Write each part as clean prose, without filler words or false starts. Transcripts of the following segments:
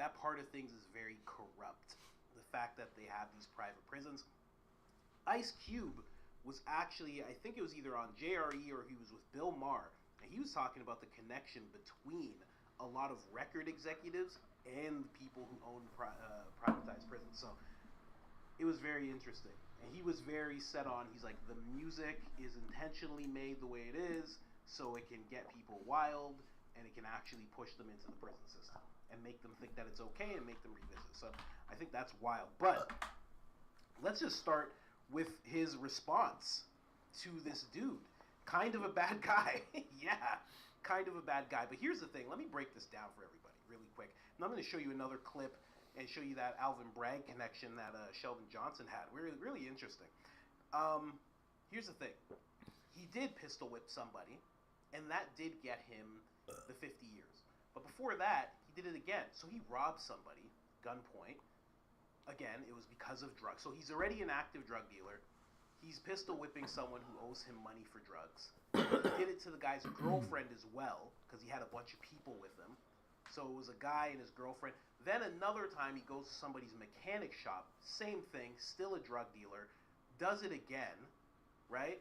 that part of things is very corrupt. The fact that they have these private prisons. Ice Cube was actually, I think it was either on JRE or he was with Bill Maher, and he was talking about the connection between a lot of record executives and the people who own privatized prisons. So it was very interesting. And he was very set on, he's like, the music is intentionally made the way it is so it can get people wild and it can actually push them into the prison system and make them think that it's okay and make them revisit. So I think that's wild. But let's just start with his response to this dude. Kind of a bad guy. Yeah, kind of a bad guy. But here's the thing. Let me break this down for everybody really quick. And I'm going to show you another clip and show you that Alvin Bragg connection that Sheldon Johnson had. Really, really interesting. Here's the thing. He did pistol whip somebody, and that did get him the 50 years. But before that, he did it again. So he robbed somebody, gunpoint. Again, it was because of drugs. So he's already an active drug dealer. He's pistol whipping someone who owes him money for drugs. He did it to the guy's girlfriend as well, because he had a bunch of people with him. So it was a guy and his girlfriend. Then another time he goes to somebody's mechanic shop. Same thing, still a drug dealer. Does it again, right?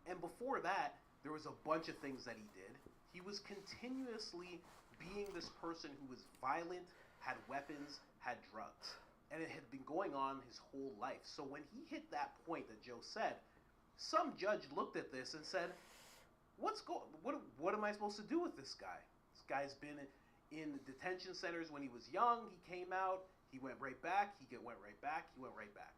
And before that, there was a bunch of things that he did. He was continuously being this person who was violent, had weapons, had drugs. And it had been going on his whole life. So when he hit that point that Joe said, some judge looked at this and said, what am I supposed to do with this guy? This guy's been in detention centers when he was young. He came out. He went right back. He went right back. He went right back.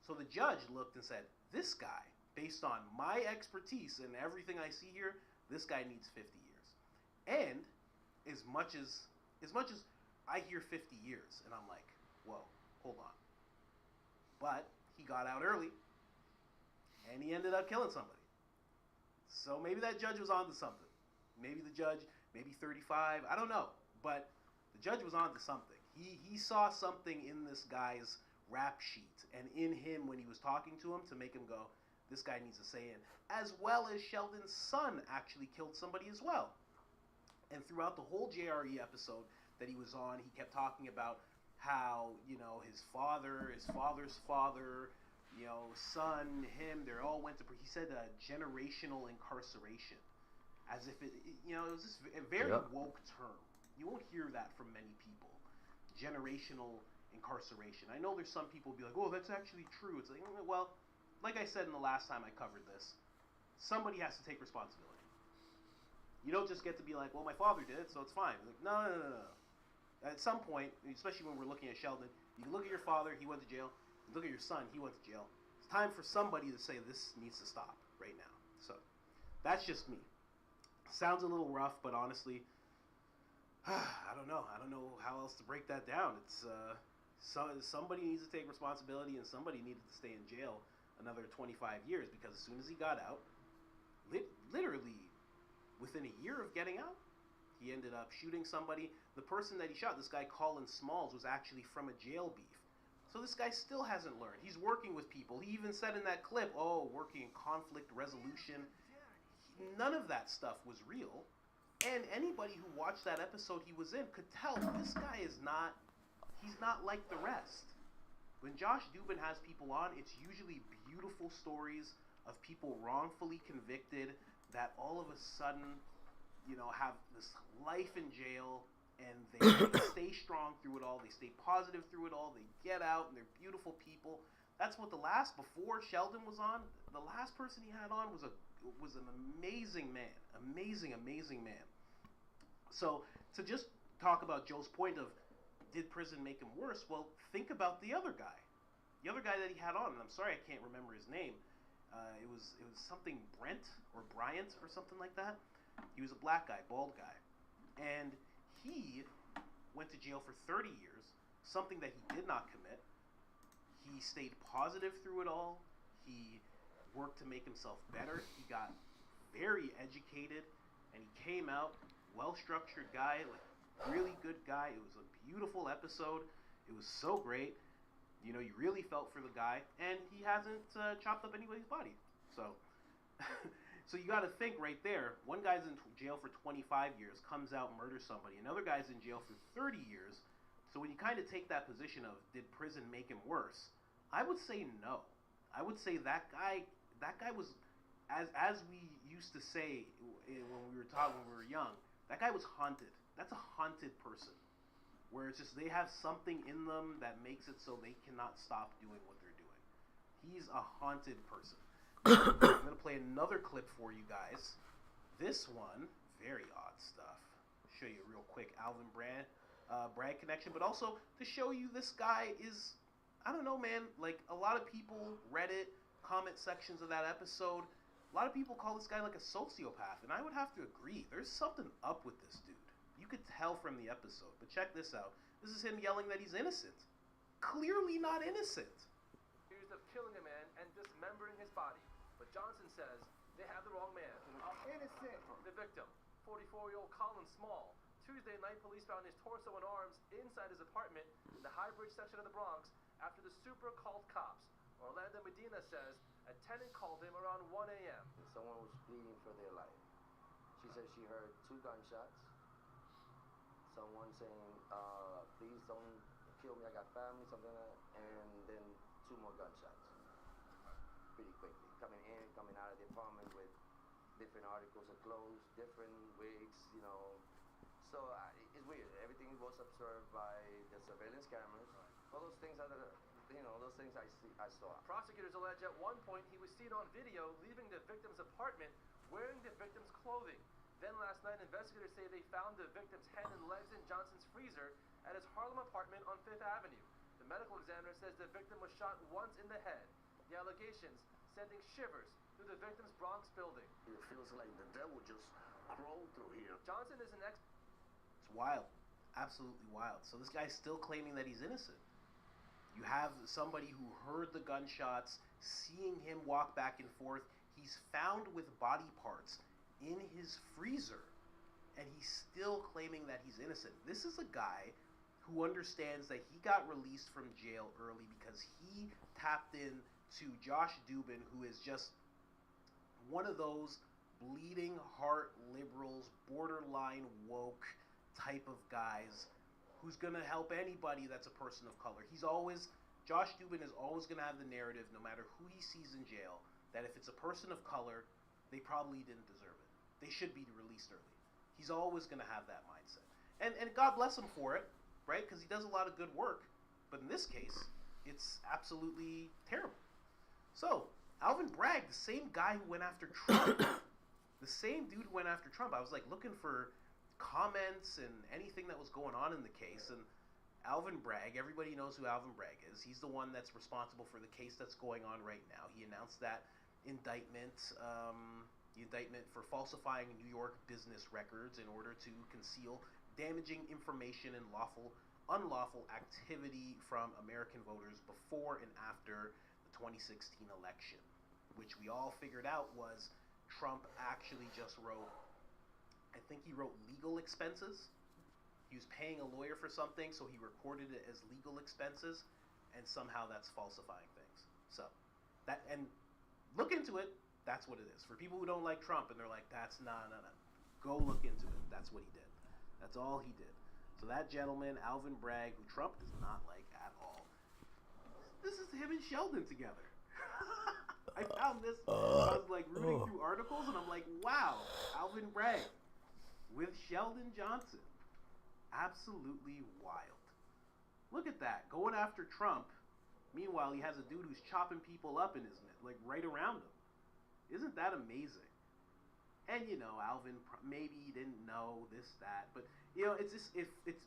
So the judge looked and said, this guy, based on my expertise and everything I see here, this guy needs 50 years. And as much as I hear 50 years, and I'm like, whoa, hold on. But he got out early, and he ended up killing somebody. So maybe that judge was onto something. Maybe the judge, maybe 35, I don't know. But the judge was onto something. He saw something in this guy's rap sheet and in him when he was talking to him to make him go, this guy needs a say in. As well as Sheldon's son actually killed somebody as well. And throughout the whole JRE episode that he was on, he kept talking about how, his father's father, son, him, they all went to, he said generational incarceration. As if it was this a very woke term. You won't hear that from many people. Generational incarceration. I know there's some people who be like, oh, that's actually true. It's like, well, like I said in the last time I covered this, somebody has to take responsibility. You don't just get to be like, well, my father did it, so it's fine. Like, no. At some point, especially when we're looking at Sheldon, you look at your father, he went to jail. You look at your son, he went to jail. It's time for somebody to say this needs to stop right now. So that's just me. Sounds a little rough, but honestly, I don't know. I don't know how else to break that down. It's somebody needs to take responsibility, and somebody needed to stay in jail another 25 years, because as soon as he got out, literally within a year of getting out, he ended up shooting somebody. The person that he shot, this guy Colin Smalls, was actually from a jail beef. So this guy still hasn't learned. He's working with people. He even said in that clip, working in conflict resolution. None of that stuff was real. And anybody who watched that episode he was in could tell this guy he's not like the rest. When Josh Dubin has people on, it's usually beautiful stories of people wrongfully convicted that all of a sudden, have this life in jail, and they stay strong through it all. They stay positive through it all. They get out, and they're beautiful people. That's what before Sheldon was on, the last person he had on was an amazing man. Amazing man. So to just talk about Joe's point of, did prison make him worse? Well, think about the other guy. The other guy that he had on, and I'm sorry I can't remember his name. It was something Brent or Bryant or something like that. He was a black guy, bald guy. And he went to jail for 30 years, something that he did not commit. He stayed positive through it all. He worked to make himself better. He got very educated, and he came out, well-structured guy, like really good guy. It was a beautiful episode. It was so great. You really felt for the guy, and he hasn't chopped up anybody's body. So So you got to think right there. One guy's in jail for 25 years, comes out, murders somebody. Another guy's in jail for 30 years. So when you kind of take that position of did prison make him worse, I would say no. I would say that guy was, as we used to say when we were young, that guy was haunted. That's a haunted person, where it's just they have something in them that makes it so they cannot stop doing what they're doing. He's a haunted person. I'm going to play another clip for you guys. This one, very odd stuff. Show you real quick Alvin Bragg connection, but also to show you this guy is, I don't know, man, like a lot of people, Reddit, comment sections of that episode, a lot of people call this guy like a sociopath, and I would have to agree. There's something up with this dude. You could tell from the episode, but check this out. This is him yelling that he's innocent. Clearly not innocent. Accused of killing a man and dismembering his body. But Johnson says they have the wrong man. I'm innocent. The victim, 44-year-old Colin Small. Tuesday night, police found his torso and arms inside his apartment in the High Bridge section of the Bronx after the super called cops. Orlando Medina says a tenant called him around 1 a.m. Someone was pleading for their life. She said she heard 2 gunshots. Someone saying, please don't kill me, I got family, something like that. And then 2 more gunshots. Pretty quickly. Coming in, coming out of the apartment with different articles of clothes, different wigs, you know. So it's weird. Everything was observed by the surveillance cameras. All those things are those things I saw. Prosecutors allege at one point he was seen on video leaving the victim's apartment wearing the victim's clothing. Then last night, investigators say they found the victim's head and legs in Johnson's freezer at his Harlem apartment on 5th Avenue. The medical examiner says the victim was shot once in the head. The allegations sending shivers through the victim's Bronx building. It feels like the devil just crawled through here. Johnson is an ex... It's wild. Absolutely wild. So this guy's still claiming that he's innocent. You have somebody who heard the gunshots, seeing him walk back and forth. He's found with body parts in his freezer, and he's still claiming that he's innocent. This is a guy who understands that he got released from jail early because he tapped in to Josh Dubin, who is just one of those bleeding heart liberals, borderline woke type of guys who's going to help anybody that's a person of color. Josh Dubin is always going to have the narrative, no matter who he sees in jail, that if it's a person of color, they probably didn't deserve it. They should be released early. He's always going to have that mindset. And God bless him for it, right? Because he does a lot of good work. But in this case, it's absolutely terrible. So, Alvin Bragg, the same guy who went after Trump, the same dude who went after Trump. I was like looking for comments and anything that was going on in the case. And Alvin Bragg, everybody knows who Alvin Bragg is. He's the one that's responsible for the case that's going on right now. He announced that indictment, the indictment for falsifying New York business records in order to conceal damaging information and unlawful activity from American voters before and after the 2016 election, which we all figured out was Trump actually just wrote, I think he wrote legal expenses. He was paying a lawyer for something, so he recorded it as legal expenses, and somehow that's falsifying things. So, that, and look into it, that's what it is. For people who don't like Trump and they're like, that's no. Go look into it. That's what he did. That's all he did. So that gentleman, Alvin Bragg, who Trump does not like at all. This is him and Sheldon together. I found this, I was like rooting through articles and I'm like, wow, Alvin Bragg with Sheldon Johnson. Absolutely wild. Look at that, going after Trump. Meanwhile, he has a dude who's chopping people up in his like right around him. Isn't that amazing? And you know, Alvin maybe he didn't know this, that, but you know, it's just it's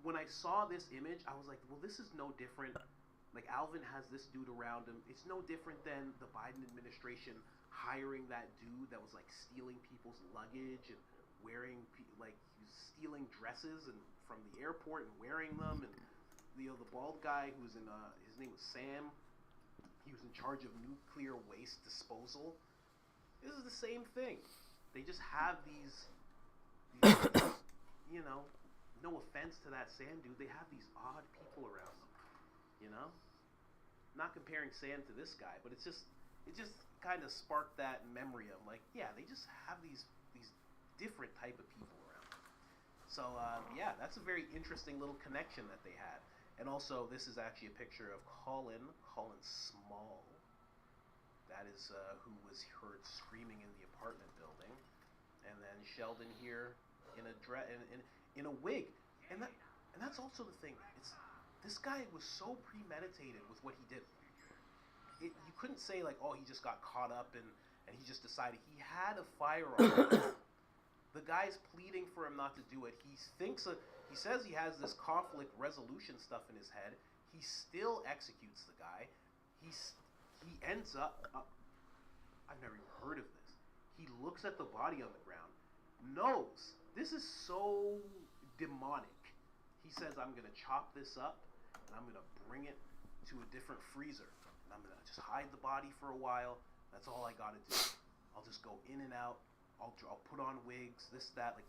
when I saw this image, I was like, well, this is no different. Like Alvin has this dude around him. It's no different than the Biden administration hiring that dude that was like stealing people's luggage and wearing like he was stealing dresses and from the airport and wearing them, and you know the bald guy who's in his name was Sam. He was in charge of nuclear waste disposal. This is the same thing. They just have these you know, no offense to that Sam dude, they have these odd people around them, you know? Not comparing Sam to this guy, but it's just, it just kind of sparked that memory of like, yeah, they just have these different type of people around. So yeah, that's a very interesting little connection that they had. And also, this is actually a picture of Colin Small. That is who was heard screaming in the apartment building. And then Sheldon here in a wig. And that's also the thing. This guy was so premeditated with what he did. You couldn't say like, oh, he just got caught up and he just decided. He had a firearm. The guy's pleading for him not to do it. He says he has this conflict resolution stuff in his head. He still executes the guy. He ends up. I've never even heard of this. He looks at the body on the ground, knows this is so demonic. He says, "I'm gonna chop this up and I'm gonna bring it to a different freezer and I'm gonna just hide the body for a while. That's all I gotta do. I'll just go in and out. I'll put on wigs, this, that." Like,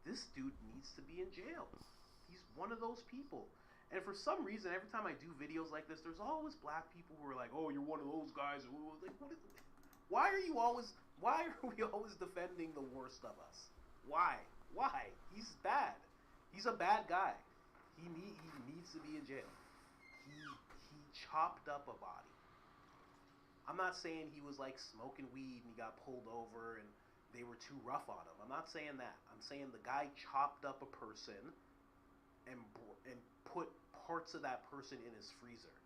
this dude needs to be in jail. He's one of those people. And for some reason, every time I do videos like this, there's always black people who are like, "Oh, you're one of those guys." Like, why are we always defending the worst of us? Why? He's bad. He's a bad guy. He needs to be in jail. He chopped up a body. I'm not saying he was like smoking weed and he got pulled over and they were too rough on him. I'm not saying that. I'm saying the guy chopped up a person and put parts of that person in his freezer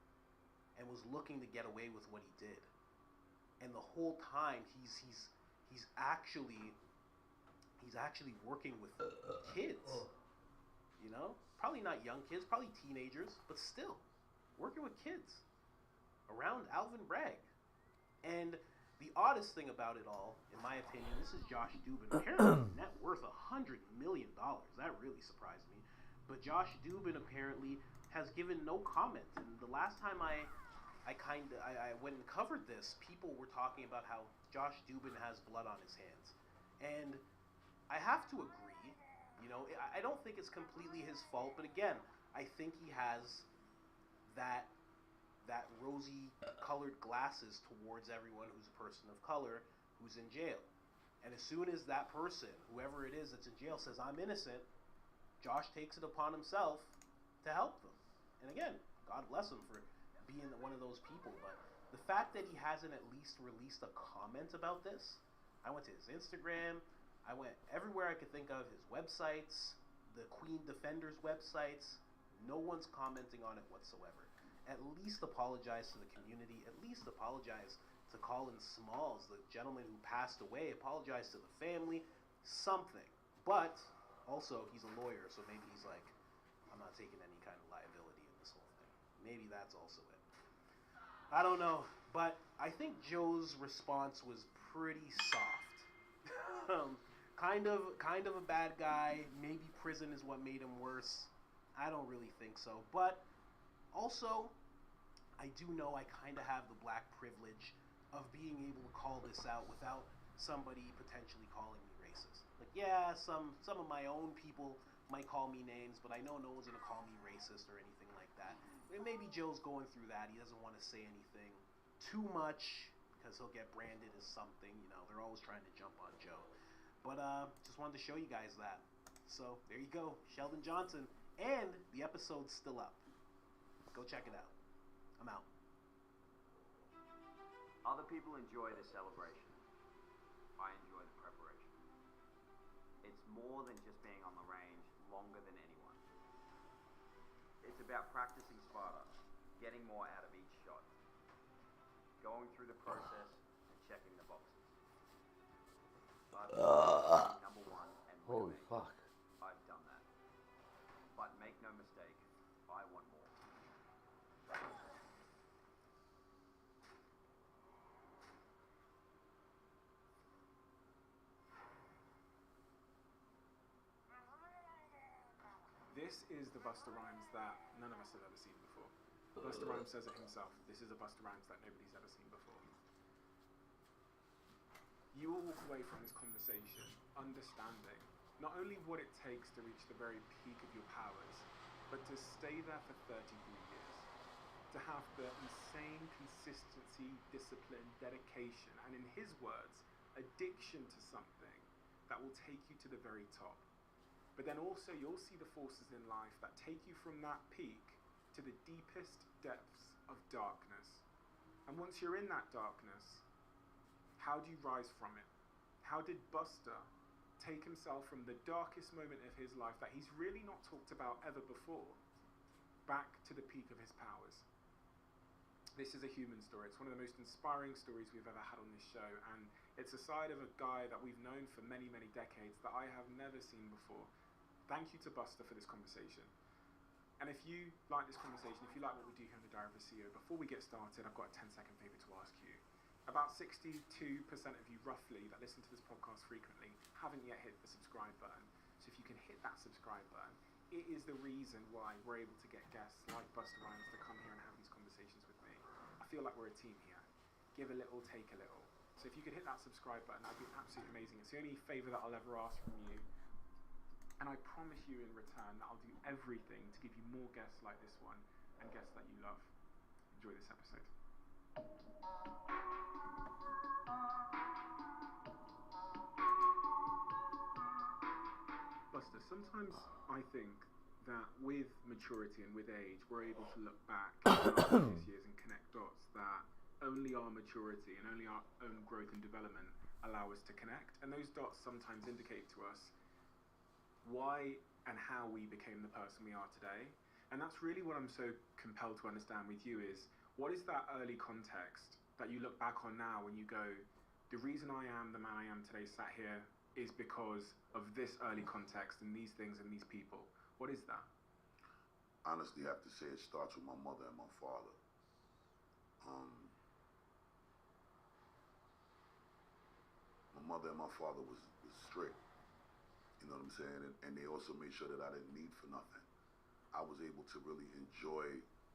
and was looking to get away with what he did. And the whole time he's actually working with kids. You know? Probably not young kids, probably teenagers, but still working with kids around Alvin Bragg. And the oddest thing about it all, in my opinion, this is Josh Dubin. Apparently, net worth $100 million. That really surprised me. But Josh Dubin apparently has given no comment. And the last time I went and covered this, people were talking about how Josh Dubin has blood on his hands. And I have to agree. You know, I don't think it's completely his fault. But again, I think he has that rosy-colored glasses towards everyone who's a person of color who's in jail. And as soon as that person, whoever it is that's in jail, says, "I'm innocent," Josh takes it upon himself to help them. And again, God bless him for being one of those people. But the fact that he hasn't at least released a comment about this, I went to his Instagram, I went everywhere I could think of, his websites, the Queen Defenders websites, no one's commenting on it whatsoever. At least apologize to the community. At least apologize to Colin Smalls, the gentleman who passed away. Apologize to the family. Something. But also, he's a lawyer, so maybe he's like, "I'm not taking any kind of liability in this whole thing." Maybe that's also it. I don't know. But I think Joe's response was pretty soft. Kind of a bad guy. Maybe prison is what made him worse. I don't really think so. But also, I do know I kind of have the black privilege of being able to call this out without somebody potentially calling me racist. Like, yeah, some of my own people might call me names, but I know no one's going to call me racist or anything like that. And maybe Joe's going through that. He doesn't want to say anything too much because he'll get branded as something. You know, they're always trying to jump on Joe. But just wanted to show you guys that. So there you go, Sheldon Johnson. And the episode's still up. Go check it out. I'm out. Other people enjoy the celebration. I enjoy the preparation. It's more than just being on the range longer than anyone. It's about practicing smarter, getting more out of each shot, going through the process and checking the boxes. Number one and Holy winning. fuck. I've done that. But make no mistake, I want more. This is the Busta Rhymes that none of us have ever seen before. Busta Rhymes says it himself. This is a Busta Rhymes that nobody's ever seen before. You will walk away from this conversation understanding not only what it takes to reach the very peak of your powers, but to stay there for 33 years. to have the insane consistency, discipline, dedication, and in his words, addiction to something that will take you to the very top. But then also you'll see the forces in life that take you from that peak to the deepest depths of darkness. And once you're in that darkness, how do you rise from it? How did Buster take himself from the darkest moment of his life that he's really not talked about ever before, back to the peak of his powers? This is a human story. It's one of the most inspiring stories we've ever had on this show, and it's a side of a guy that we've known for many, many decades that I have never seen before. Thank you to Buster for this conversation. And if you like this conversation, if you like what we do here on the Diary of a CEO, before we get started, I've got a 10-second favour to ask you. About 62% of you, roughly, that listen to this podcast frequently haven't yet hit the subscribe button. So if you can hit that subscribe button, it is the reason why we're able to get guests like Buster Rhymes to come here and have these conversations with me. I feel like we're a team here. Give a little, take a little. So if you could hit that subscribe button, that'd be absolutely amazing. It's the only favour that I'll ever ask from you. And I promise you in return that I'll do everything to give you more guests like this one and guests that you love. Enjoy this episode. Buster, sometimes I think that with maturity and with age, we're able to look back at our previous years and connect dots that only our maturity and only our own growth and development allow us to connect. And those dots sometimes indicate to us why and how we became the person we are today. And that's really what I'm so compelled to understand with you is, what is that early context that you look back on now when you go, the reason I am the man I am today sat here is because of this early context and these things and these people? What is that? Honestly, I have to say it starts with my mother and my father. My mother and my father was strict. You know what I'm saying? And they also made sure that I didn't need for nothing. I was able to really enjoy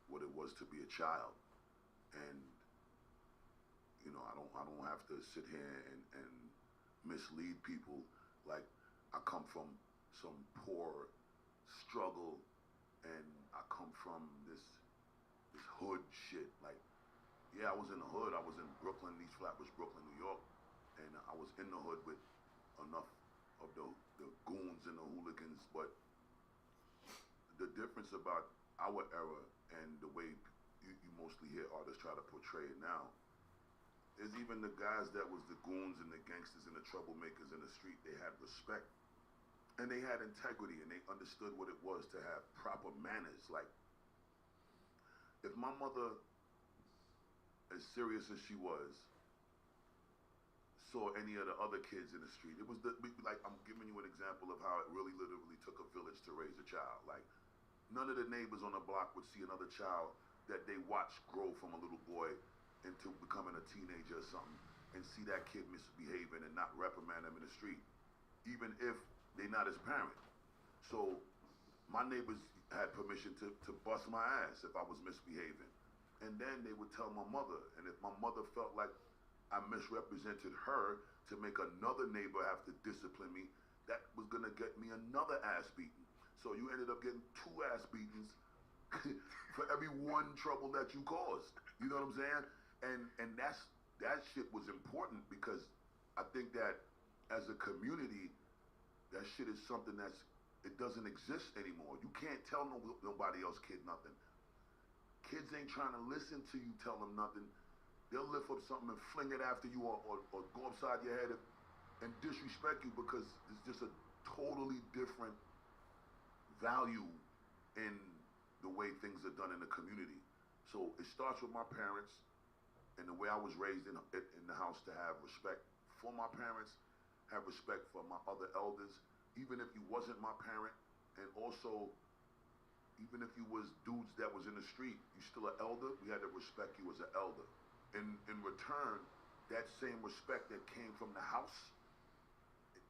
what it was to be a child. And, you know, I don't have to sit here and mislead people. Like, I come from some poor struggle, and I come from this hood shit. Like, yeah, I was in the hood. I was in Brooklyn, East Flatbush, Brooklyn, New York. And I was in the hood with enough of the goons and the hooligans, but the difference about our era and the way you mostly hear artists try to portray it now is even the guys that was the goons and the gangsters and the troublemakers in the street, they had respect and they had integrity and they understood what it was to have proper manners. Like, if my mother, as serious as she was, saw any of the other kids in the street, it was like, I'm giving you an example of how it really literally took a village to raise a child. Like, none of the neighbors on the block would see another child that they watched grow from a little boy into becoming a teenager or something and see that kid misbehaving and not reprimand him in the street, even if they're not his parent. So my neighbors had permission to bust my ass if I was misbehaving. And then they would tell my mother, and if my mother felt like I misrepresented her to make another neighbor have to discipline me, that was gonna get me another ass beating. So you ended up getting 2 ass beatings for every one trouble that you caused. You know what I'm saying? And that shit was important because I think that as a community, that shit is something it doesn't exist anymore. You can't tell nobody else kid nothing. Kids ain't trying to listen to you tell them nothing. They'll lift up something and fling it after you or go upside your head and disrespect you because it's just a totally different value in the way things are done in the community. So it starts with my parents and the way I was raised in the house to have respect for my parents, have respect for my other elders, even if you wasn't my parent, and also even if you was dudes that was in the street, you still an elder, we had to respect you as an elder. In return, that same respect that came from the house,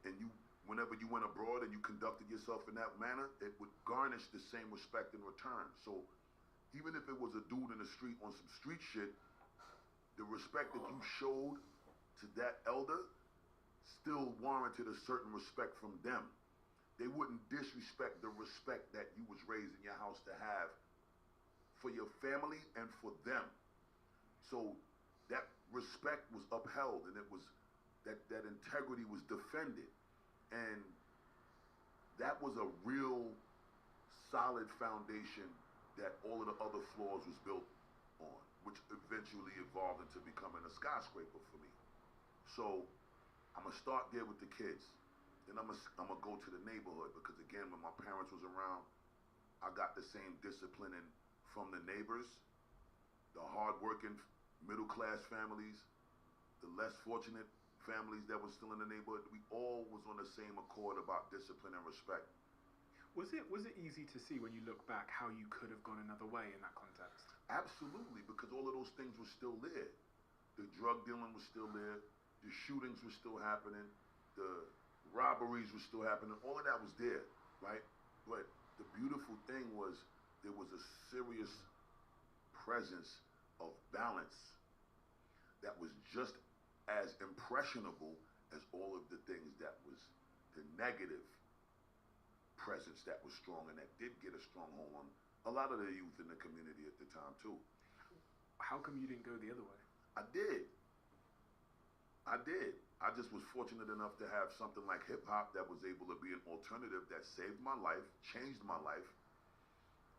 and you, whenever you went abroad and you conducted yourself in that manner, it would garnish the same respect in return. So even if it was a dude in the street on some street shit, the respect that you showed to that elder still warranted a certain respect from them. They wouldn't disrespect the respect that you was raised in your house to have for your family and for them. So that respect was upheld, and it was that integrity was defended, and that was a real solid foundation that all of the other floors was built on, which eventually evolved into becoming a skyscraper for me. So I'm gonna start there with the kids. Then I'm gonna go to the neighborhood, because again, when my parents was around, I got the same discipline from the neighbors, the hardworking middle class families, the less fortunate families that were still in the neighborhood. We all was on the same accord about discipline and respect. Was it easy to see when you look back how you could have gone another way in that context? Absolutely, because all of those things were still there. The drug dealing was still there. The shootings were still happening. The robberies were still happening. All of that was there, right? But the beautiful thing was there was a serious presence of balance that was just as impressionable as all of the things that was the negative presence that was strong, and that did get a stronghold on a lot of the youth in the community at the time too. How come you didn't go the other way? I did. I just was fortunate enough to have something like hip hop that was able to be an alternative that saved my life, changed my life,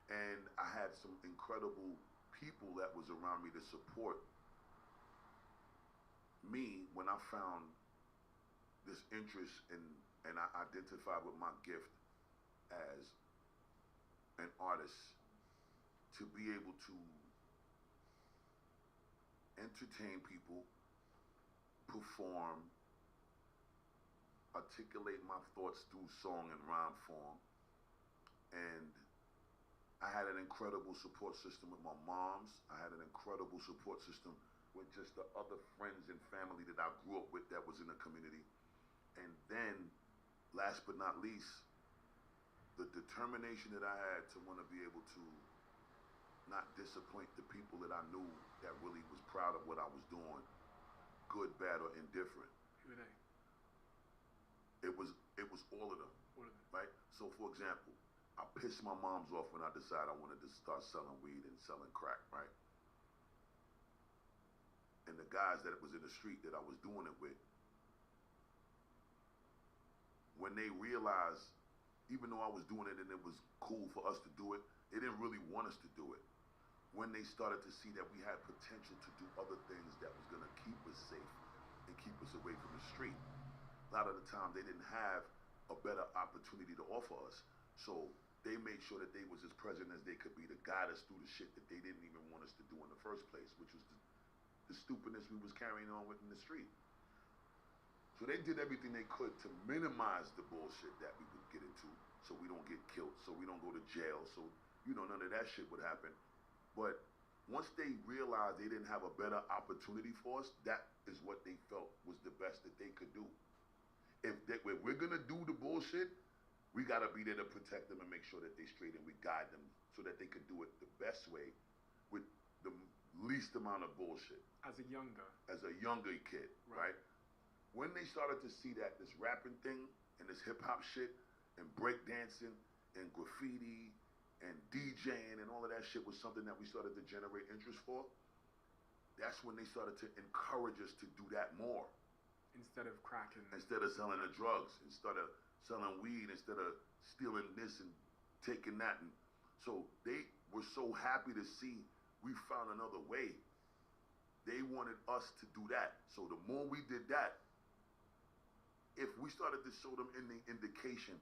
and I had some incredible people that was around me to support me when I found this interest and I identified with my gift as an artist, to be able to entertain people, perform, articulate my thoughts through song and rhyme form. And I had an incredible support system with my moms. I had an incredible support system with just the other friends and family that I grew up with that was in the community. And then, last but not least, the determination that I had to want to be able to not disappoint the people that I knew that really was proud of what I was doing, good, bad, or indifferent. Who are they? It was all of them. All of them. Right? So for example, I pissed my moms off when I decided I wanted to start selling weed and selling crack, right? And the guys that was in the street that I was doing it with, when they realized, even though I was doing it and it was cool for us to do it, they didn't really want us to do it. When they started to see that we had potential to do other things that was gonna keep us safe and keep us away from the street, a lot of the time they didn't have a better opportunity to offer us. So they made sure that they was as present as they could be to guide us through the shit that they didn't even want us to do in the first place, which was the stupidness we was carrying on with in the street. So they did everything they could to minimize the bullshit that we would get into, so we don't get killed, so we don't go to jail, so none of that shit would happen. But once they realized they didn't have a better opportunity for us, that is what they felt was the best that they could do. If we're gonna do the bullshit, we gotta be there to protect them and make sure that they straight, and we guide them so that they could do it the best way with the least amount of bullshit. As a younger kid, right? When they started to see that this rapping thing and this hip hop shit and breakdancing and graffiti and DJing and all of that shit was something that we started to generate interest for, that's when they started to encourage us to do that more. Instead of cracking. Instead of selling the drugs, instead of selling weed, instead of stealing this and taking that. And so they were so happy to see we found another way. They wanted us to do that. So the more we did that, if we started to show them any indication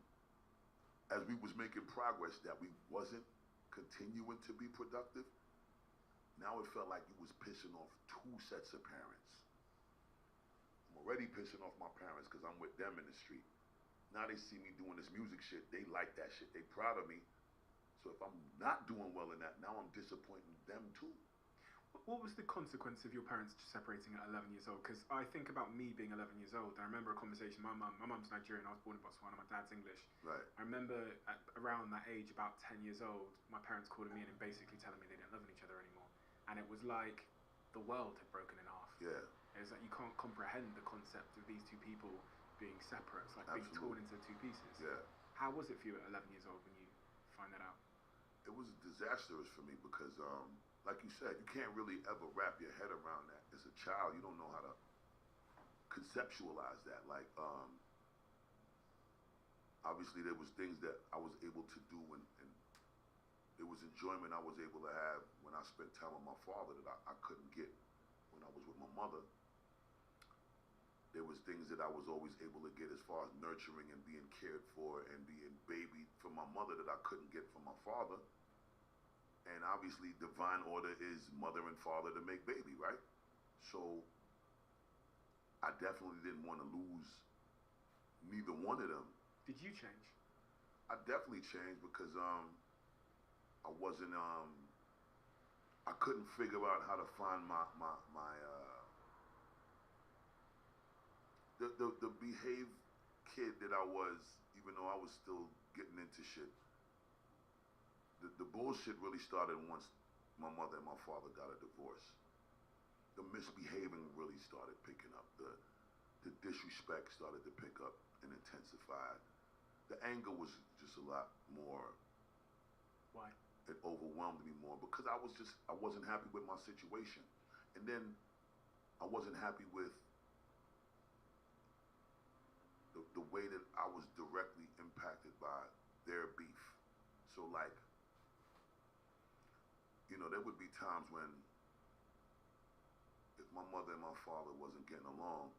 as we was making progress that we wasn't continuing to be productive, now it felt like it was pissing off two sets of parents. I'm already pissing off my parents because I'm with them in the street. Now they see me doing this music shit. They like that shit. They proud of me. So if I'm not doing well in that, now I'm disappointing them too. What was the consequence of your parents separating at 11 years old? Because I think about me being 11 years old. I remember a conversation. My mum's Nigerian. I was born in Botswana. My dad's English. Right. I remember around that age, about 10 years old, my parents calling me in and basically telling me they didn't love each other anymore. And it was like the world had broken in half. Yeah. It was like you can't comprehend the concept of these two people being separate. It's like being torn into two pieces. Yeah. How was it for you at 11 years old when you find that out? It was a disaster. disastrous for me because, like you said, you can't really ever wrap your head around that. As a child, you don't know how to conceptualize that. Like, obviously, there was things that I was able to do, and there was enjoyment I was able to have when I spent time with my father that I couldn't get when I was with my mother. There was things that I was always able to get as far as nurturing and being cared for and being babied from my mother that I couldn't get from my father. And obviously, divine order is mother and father to make baby, right? So I definitely didn't want to lose neither one of them. Did you change? I definitely changed because I wasn't I couldn't figure out how to find my the behave kid that I was, even though I was still getting into shit. The bullshit really started once my mother and my father got a divorce. The misbehaving really started picking up. The disrespect started to pick up and intensify. The anger was just a lot more. Why? It overwhelmed me more because I wasn't happy with my situation. And then I wasn't happy with the way that I was directly impacted by their beef. So like, you know, there would be times when if my mother and my father wasn't getting along,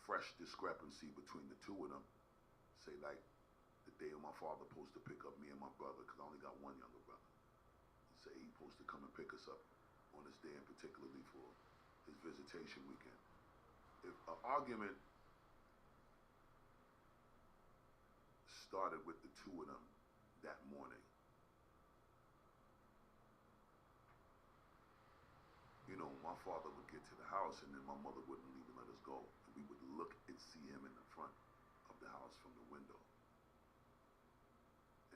fresh discrepancy between the two of them, say like the day of my father supposed to pick up me and my brother, because I only got one younger brother. Say he's supposed to come and pick us up on this day, and particularly for his visitation weekend. If an argument started with the two of them that morning, you know, my father would get to the house and then my mother wouldn't even let us go. And we would look and see him in the front of the house from the window.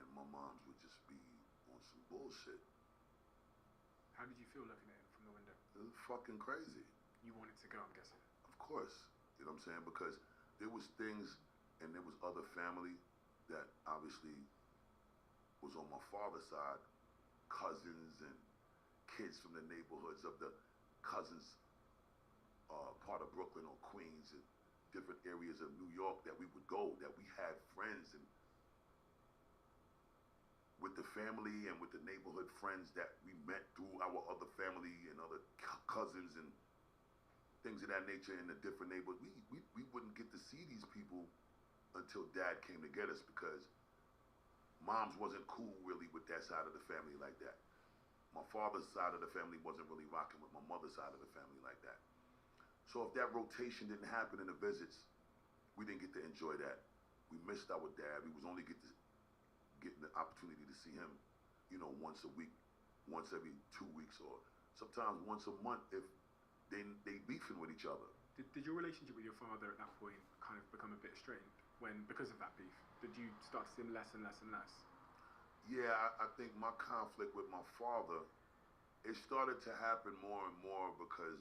And my mom's would just be on some bullshit. How did you feel looking at him from the window? It was fucking crazy. You wanted to go, I'm guessing. Of course. You know what I'm saying? Because there was things and there was other family that obviously was on my father's side, cousins and kids from the neighborhoods of the cousins part of Brooklyn or Queens and different areas of New York that we would go, that we had friends and with the family and with the neighborhood friends that we met through our other family and other cousins and things of that nature in the different neighborhoods. We wouldn't get to see these people until dad came to get us because moms wasn't cool really with that side of the family like that. My father's side of the family wasn't really rocking with my mother's side of the family like that. So if that rotation didn't happen in the visits, we didn't get to enjoy that. We missed our dad. We was only getting the opportunity to see him, you know, once a week, once every 2 weeks, or sometimes once a month if they beefing with each other. Did your relationship with your father at that point kind of become a bit strained because of that beef? Did you start to see him less and less and less? Yeah, I think my conflict with my father, it started to happen more and more because,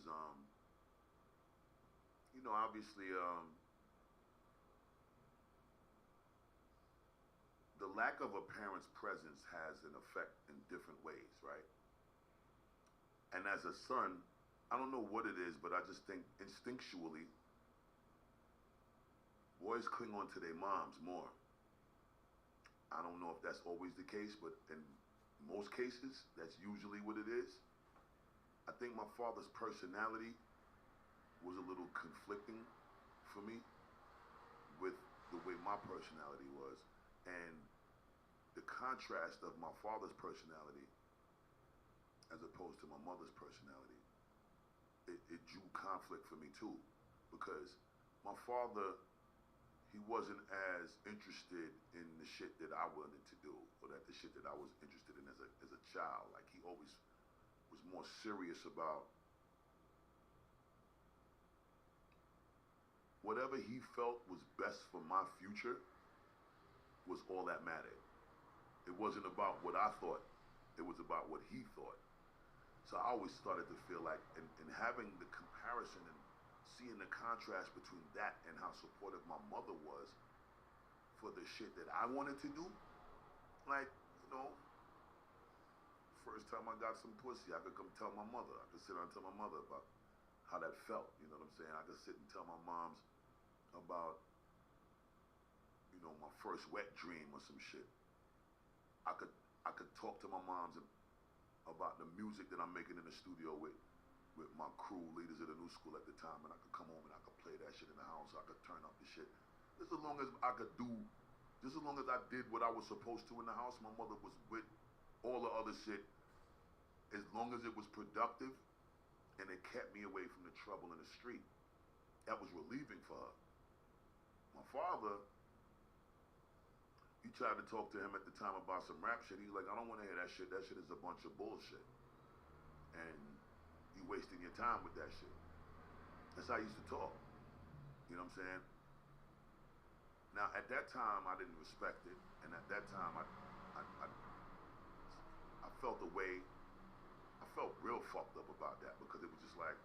you know, obviously, the lack of a parent's presence has an effect in different ways, right? And as a son, I don't know what it is, but I just think instinctually, boys cling on to their moms more. I don't know if that's always the case, but in most cases, that's usually what it is. I think my father's personality was a little conflicting for me with the way my personality was. And the contrast of my father's personality as opposed to my mother's personality, it drew conflict for me too. Because my father, he wasn't as interested in the shit that I wanted to do or that the shit that I was interested in as a child. Like, he always was more serious about whatever he felt was best for my future was all that mattered. It wasn't about what I thought. It was about what he thought. So I always started to feel like, and having the comparison and seeing the contrast between that and how supportive my mother was for the shit that I wanted to do, like, you know, first time I got some pussy, I could come tell my mother. I could sit down and tell my mother about how that felt. You know what I'm saying? I could sit and tell my moms about, you know, my first wet dream or some shit. I could talk to my moms about the music that I'm making in the studio with my crew, leaders of the new school at the time, and I could come home and I could play that shit in the house. I could turn up the shit. Just as long as I could do, just as long as I did what I was supposed to in the house, my mother was with all the other shit. As long as it was productive and it kept me away from the trouble in the street, that was relieving for her. My father, you tried to talk to him at the time about some rap shit. He's like, I don't want to hear that shit. That shit is a bunch of bullshit. And you wasting your time with that shit. That's how I used to talk. You know what I'm saying? Now, at that time, I didn't respect it. And at that time, I felt the way, I felt real fucked up about that, because it was just like,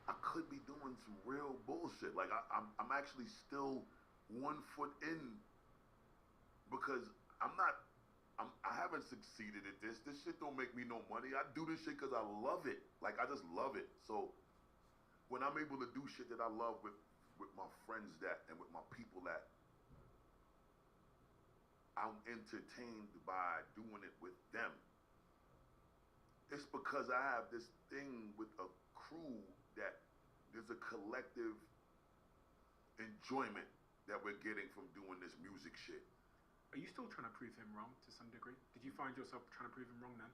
I could be doing some real bullshit. Like, I'm actually still 1 foot in, because I haven't succeeded at this. This shit don't make me no money. I do this shit because I love it. Like, I just love it. So when I'm able to do shit that I love with my friends and with my people that I'm entertained by doing it with them, it's because I have this thing with a crew that there's a collective enjoyment that we're getting from doing this music shit. Are you still trying to prove him wrong to some degree? Did you find yourself trying to prove him wrong then?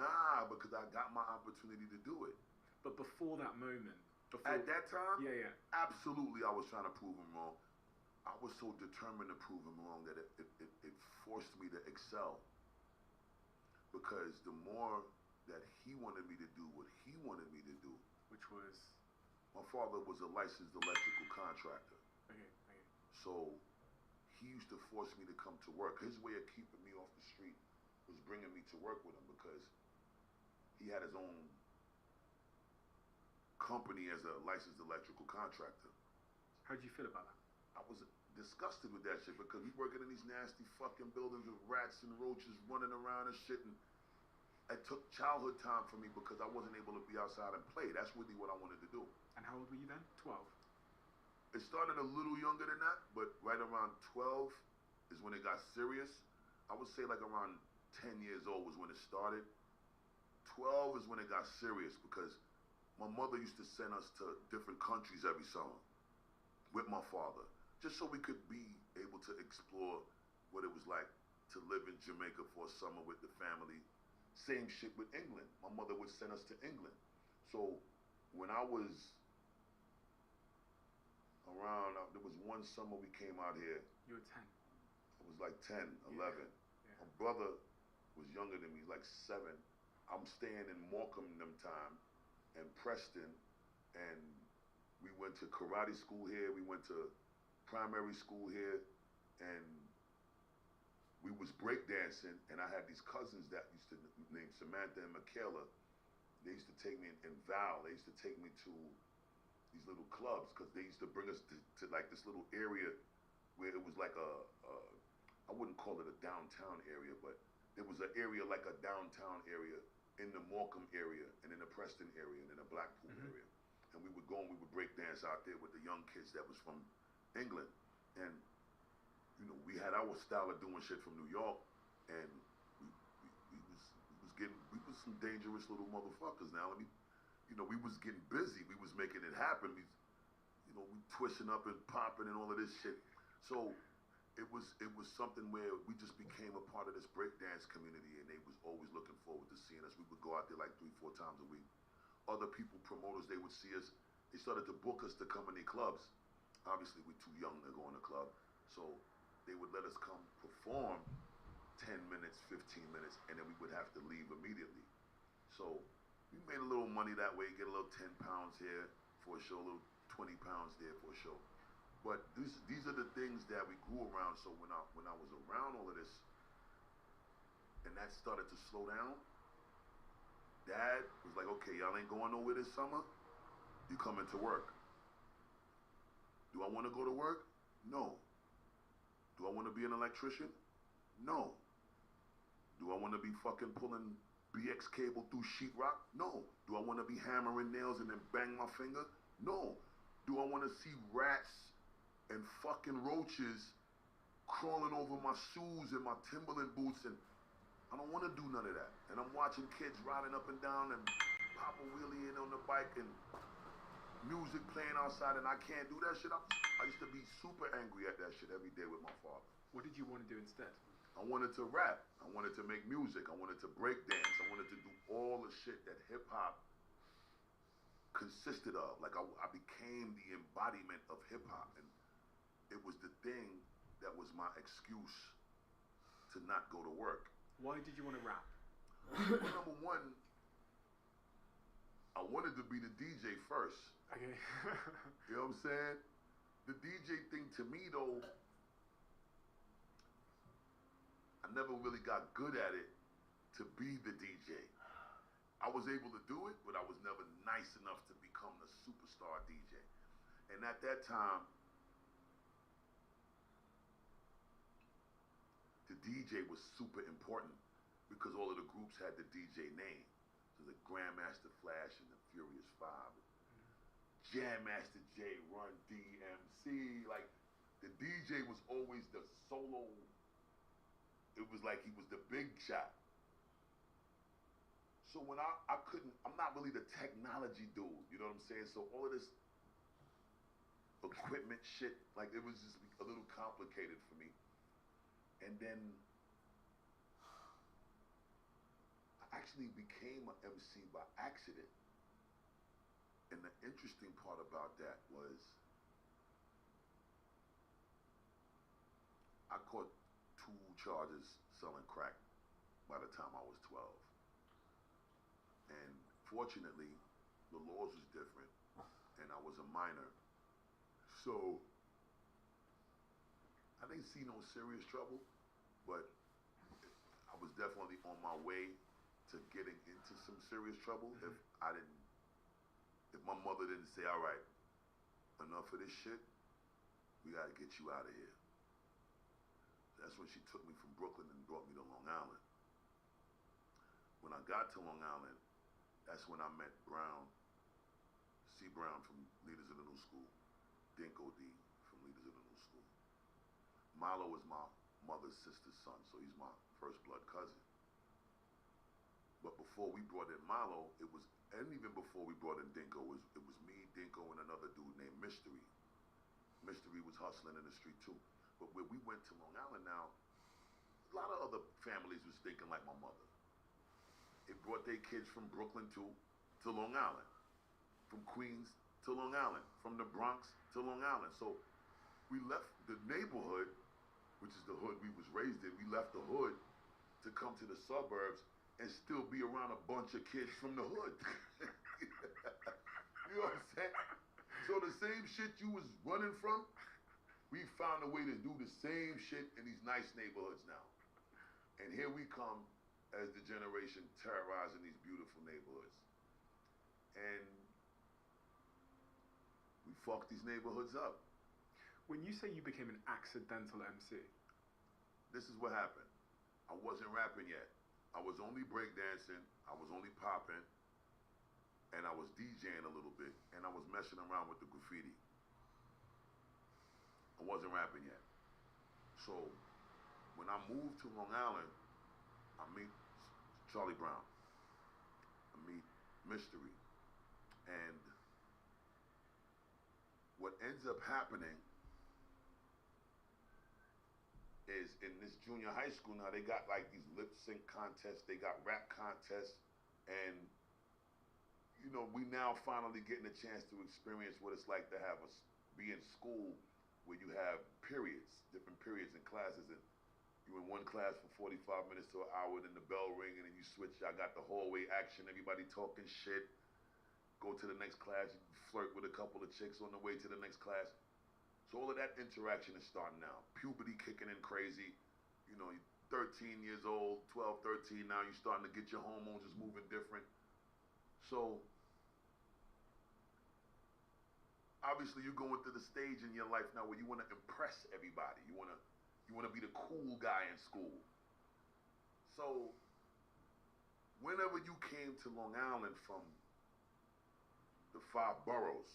Nah, because I got my opportunity to do it. But before that moment, at that time, yeah, absolutely, I was trying to prove him wrong. I was so determined to prove him wrong that it forced me to excel. Because the more that he wanted me to do what he wanted me to do, which was, my father was a licensed electrical contractor. Okay. So he used to force me to come to work. His way of keeping me off the street was bringing me to work with him, because he had his own company as a licensed electrical contractor. How did you feel about that? I was disgusted with that shit, because we working in these nasty fucking buildings with rats and roaches running around and shit, and it took childhood time for me because I wasn't able to be outside and play. That's really what I wanted to do. And how old were you then? 12? It started a little younger than that, but right around 12 is when it got serious. I would say like around 10 years old was when it started. 12 is when it got serious, because my mother used to send us to different countries every summer with my father, just so we could be able to explore what it was like to live in Jamaica for a summer with the family. Same shit with England. My mother would send us to England. So when I was around, there was one summer we came out here. You were 10. I was like 10, 11. Yeah. My brother was younger than me, like 7. I'm staying in Morecambe them time, and Preston, and we went to karate school here, we went to primary school here, and we was breakdancing, and I had these cousins that used to name Samantha and Michaela. They used to take me, and Val, they used to take me to these little clubs, because they used to bring us to like this little area where it was like I wouldn't call it a downtown area, but there was an area like a downtown area in the Morecambe area, and in the Preston area, and in the Blackpool area. And we would go and we would break dance out there with the young kids that was from England. And, you know, we had our style of doing shit from New York, and we was some dangerous little motherfuckers now. We was getting busy. We was making it happen. We twisting up and popping and all of this shit. So it was something where we just became a part of this breakdance community, and they was always looking forward to seeing us. We would go out there like 3-4 times a week. Other people, promoters, they would see us. They started to book us to come in their clubs. Obviously, we're too young to go in a club, so they would let us come perform 10 minutes, 15 minutes, and then we would have to leave immediately. So we made a little money that way, get a little 10 pounds here for a show, a little 20 pounds there for a show. But these are the things that we grew around. So when I was around all of this, and that started to slow down, Dad was like, okay, y'all ain't going nowhere this summer. You coming to work. Do I want to go to work? No. Do I want to be an electrician? No. Do I want to be fucking pulling BX cable through sheetrock? No. Do I want to be hammering nails and then bang my finger? No. Do I want to see rats and fucking roaches crawling over my shoes and my Timberland boots? And I don't want to do none of that. And I'm watching kids riding up and down and pop a wheelie in on the bike and music playing outside, and I can't do that shit. I used to be super angry at that shit every day with my father. What did you want to do instead? I wanted to rap. I wanted to make music. I wanted to break dance. I wanted to do all the shit that hip hop consisted of. Like I became the embodiment of hip hop, and it was the thing that was my excuse to not go to work. Why did you want to rap? Well, number one, I wanted to be the DJ first. Okay. You know what I'm saying? The DJ thing to me though, I never really got good at it to be the DJ. I was able to do it, but I was never nice enough to become the superstar DJ. And at that time, the DJ was super important because all of the groups had the DJ name. So the Grandmaster Flash and the Furious Five, Jam Master J, Run DMC. Like the DJ was always the solo. It was like he was the big shot. So when I'm not really the technology dude, you know what I'm saying? So all of this equipment shit, like it was just a little complicated for me. And then I actually became an MC by accident. And the interesting part about that was I caught 2 charges selling crack by the time I was 12. And fortunately, the laws was different, and I was a minor. So I didn't see no serious trouble, but I was definitely on my way to getting into some serious trouble if my mother didn't say, all right, enough of this shit, we gotta get you out of here. That's when she took me from Brooklyn and brought me to Long Island. When I got to Long Island, that's when I met Brown, C. Brown from Leaders of the New School, Dinko D from Leaders of the New School. Milo is my mother's sister's son, so he's my first blood cousin. But before we brought in Milo, and even before we brought in Dinko, it was me, Dinko, and another dude named Mystery. Mystery was hustling in the street too. But when we went to Long Island now, a lot of other families was thinking like my mother. They brought their kids from Brooklyn to Long Island, from Queens to Long Island, from the Bronx to Long Island. So we left the neighborhood, which is the hood we was raised in. We left the hood to come to the suburbs and still be around a bunch of kids from the hood. You know what I'm saying? So the same shit you was running from, we found a way to do the same shit in these nice neighborhoods now. And here we come as the generation terrorizing these beautiful neighborhoods. And we fucked these neighborhoods up. When you say you became an accidental MC, this is what happened. I wasn't rapping yet. I was only breakdancing, I was only popping, and I was DJing a little bit, and I was messing around with the graffiti. I wasn't rapping yet. So when I moved to Long Island, I meet Charlie Brown. I meet Mystery. And what ends up happening is in this junior high school now, they got like these lip sync contests, they got rap contests, and you know, we now finally getting a chance to experience what it's like to be in school where you have periods, different periods in classes, and you in one class for 45 minutes to an hour, then the bell ring, and then you switch. I got the hallway action, everybody talking shit. Go to the next class, you flirt with a couple of chicks on the way to the next class. So all of that interaction is starting now. Puberty kicking in crazy. You know, you're 13 years old, 12, 13 now, you're starting to get your hormones just moving different. So obviously you're going through the stage in your life now where you want to impress everybody. You want to be the cool guy in school. So whenever you came to Long Island from the 5 boroughs,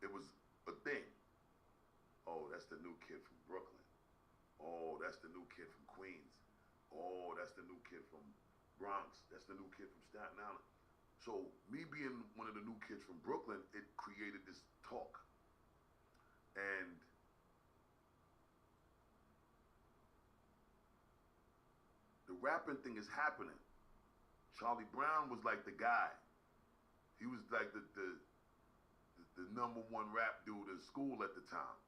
it was a thing. Oh, that's the new kid from Brooklyn. Oh, that's the new kid from Queens. Oh, that's the new kid from Bronx. That's the new kid from Staten Island. So me being one of the new kids from Brooklyn, it created this talk. And the rapping thing is happening. Charlie Brown was like the guy. He was like the number one rap dude in school at the time.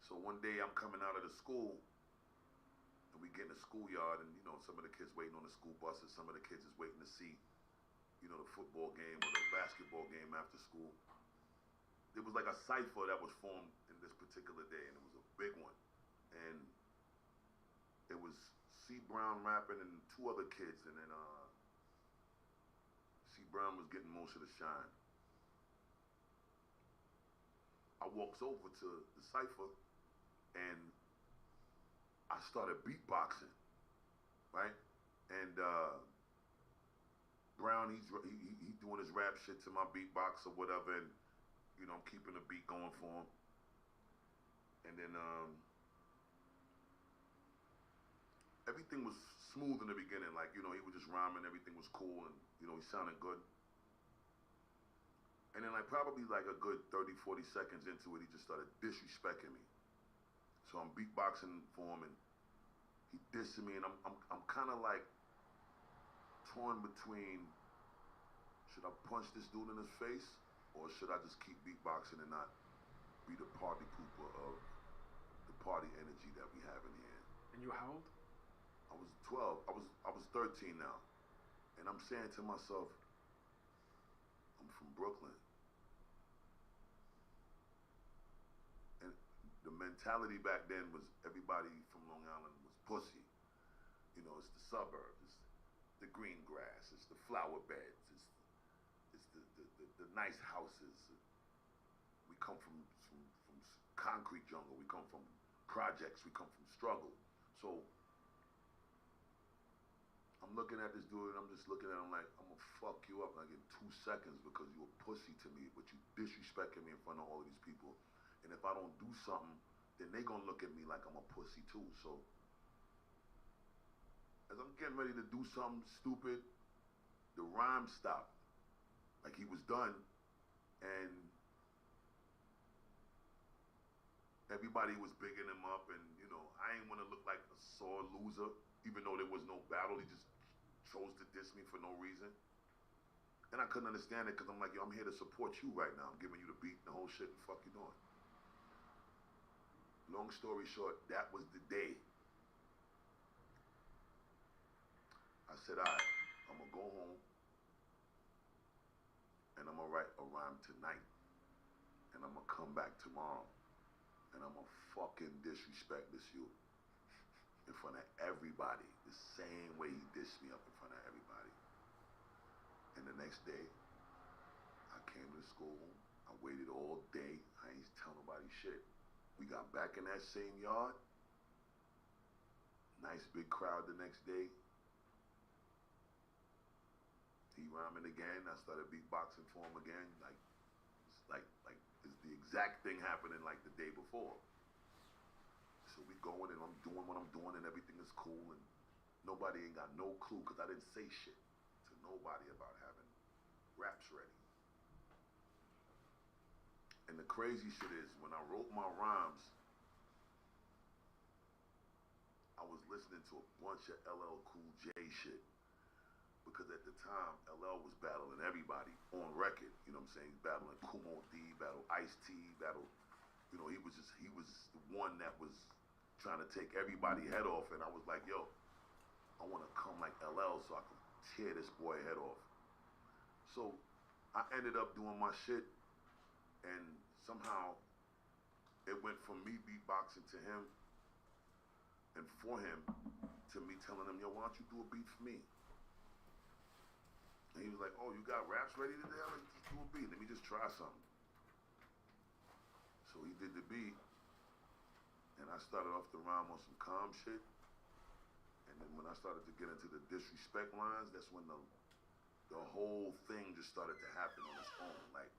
So one day I'm coming out of the school and we get in the schoolyard, and some of the kids waiting on the school buses, some of the kids is waiting to see, the football game or the basketball game after school. There was like a cipher that was formed in this particular day, and it was a big one. And it was C. Brown rapping and 2 other kids, and then C. Brown was getting most of the shine. I walks over to the cipher and I started beatboxing, right? And Brown, he doing his rap shit to my beatbox or whatever, and I'm keeping the beat going for him. And then everything was smooth in the beginning, like he was just rhyming, everything was cool, and he sounded good. And then like probably like a good 30-40 seconds into it, he just started disrespecting me. So I'm beatboxing for him and he dissing me, and I'm kind of like torn between, should I punch this dude in his face or should I just keep beatboxing and not be the party pooper of the party energy that we have in here. And you were how old? I was 12. I was 13 now. And I'm saying to myself, I'm from Brooklyn. And the mentality back then was everybody from Long Island was pussy. It's the suburbs, it's the green grass, it's the flower beds, it's the nice houses. We come from concrete jungle, we come from projects, we come from struggle. So I'm looking at this dude and I'm just looking at him like, I'm gonna fuck you up like in 2 seconds because you a pussy to me, but you disrespecting me in front of all of these people. And if I don't do something, then they gonna look at me like I'm a pussy too. So as I'm getting ready to do something stupid, the rhyme stopped. Like he was done, and everybody was bigging him up, and I ain't want to look like a sore loser, even though there was no battle. He just chose to diss me for no reason. And I couldn't understand it because I'm like, yo, I'm here to support you right now. I'm giving you the beat and the whole shit. The fuck you doing? Long story short, that was the day. I said, all right, I'm going to go home and I'm going to write a rhyme tonight. And I'm going to come back tomorrow and I'm going to fucking disrespect this you in front of everybody. The same way he dissed me up in front of everybody. And the next day, I came to school. I waited all day. I ain't tell nobody shit. We got back in that same yard. Nice big crowd the next day. He rhyming again. I started beatboxing for him again. Like it's the exact thing happening like the day before. So we going and I'm doing what I'm doing and everything is cool and nobody ain't got no clue because I didn't say shit to nobody about having raps ready. And the crazy shit is when I wrote my rhymes, I was listening to a bunch of LL Cool J shit. Because at the time, LL was battling everybody on record. You know what I'm saying? He's battling Kumo D, battled Ice-T, battled, he was the one that was trying to take everybody's head off. And I was like, yo, I want to come like LL so I can tear this boy head off. So I ended up doing my shit. And somehow it went from me beatboxing to him and for him to me telling him, yo, why don't you do a beat for me? And he was like, oh, you got raps ready today? I'm like, just do a beat. Let me just try something. So he did the beat. And I started off the rhyme on some calm shit. And then when I started to get into the disrespect lines, that's when the whole thing just started to happen on its own. Like,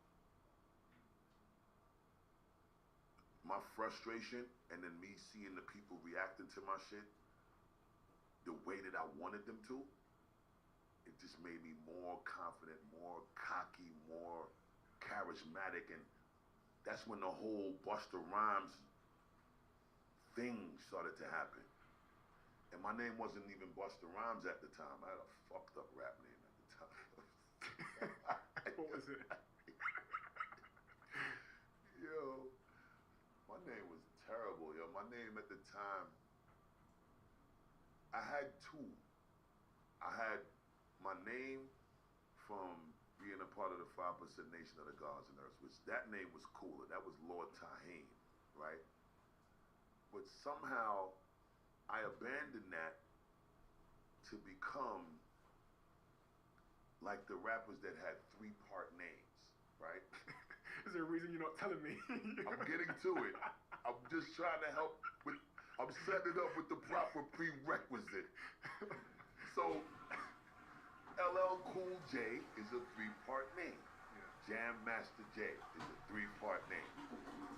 my frustration and then me seeing the people reacting to my shit the way that I wanted them to, it just made me more confident, more cocky, more charismatic. And that's when the whole Busta Rhymes thing started to happen. And my name wasn't even Busta Rhymes at the time. I had a fucked up rap name at the time. What was it? Yo, my name was terrible, yo. My name at the time, I had two. I had my name from being a part of the 5% Nation of the Gods and Earths, which that name was cooler. That was Lord Tahane, right? But somehow I abandoned that to become like the rappers that had 3-part names, right? Is there a reason you're not telling me? I'm getting to it. I'm just trying to help with, I'm setting it up with the proper prerequisite. So, LL Cool J is a 3-part name. Yeah. Jam Master J is a 3-part name.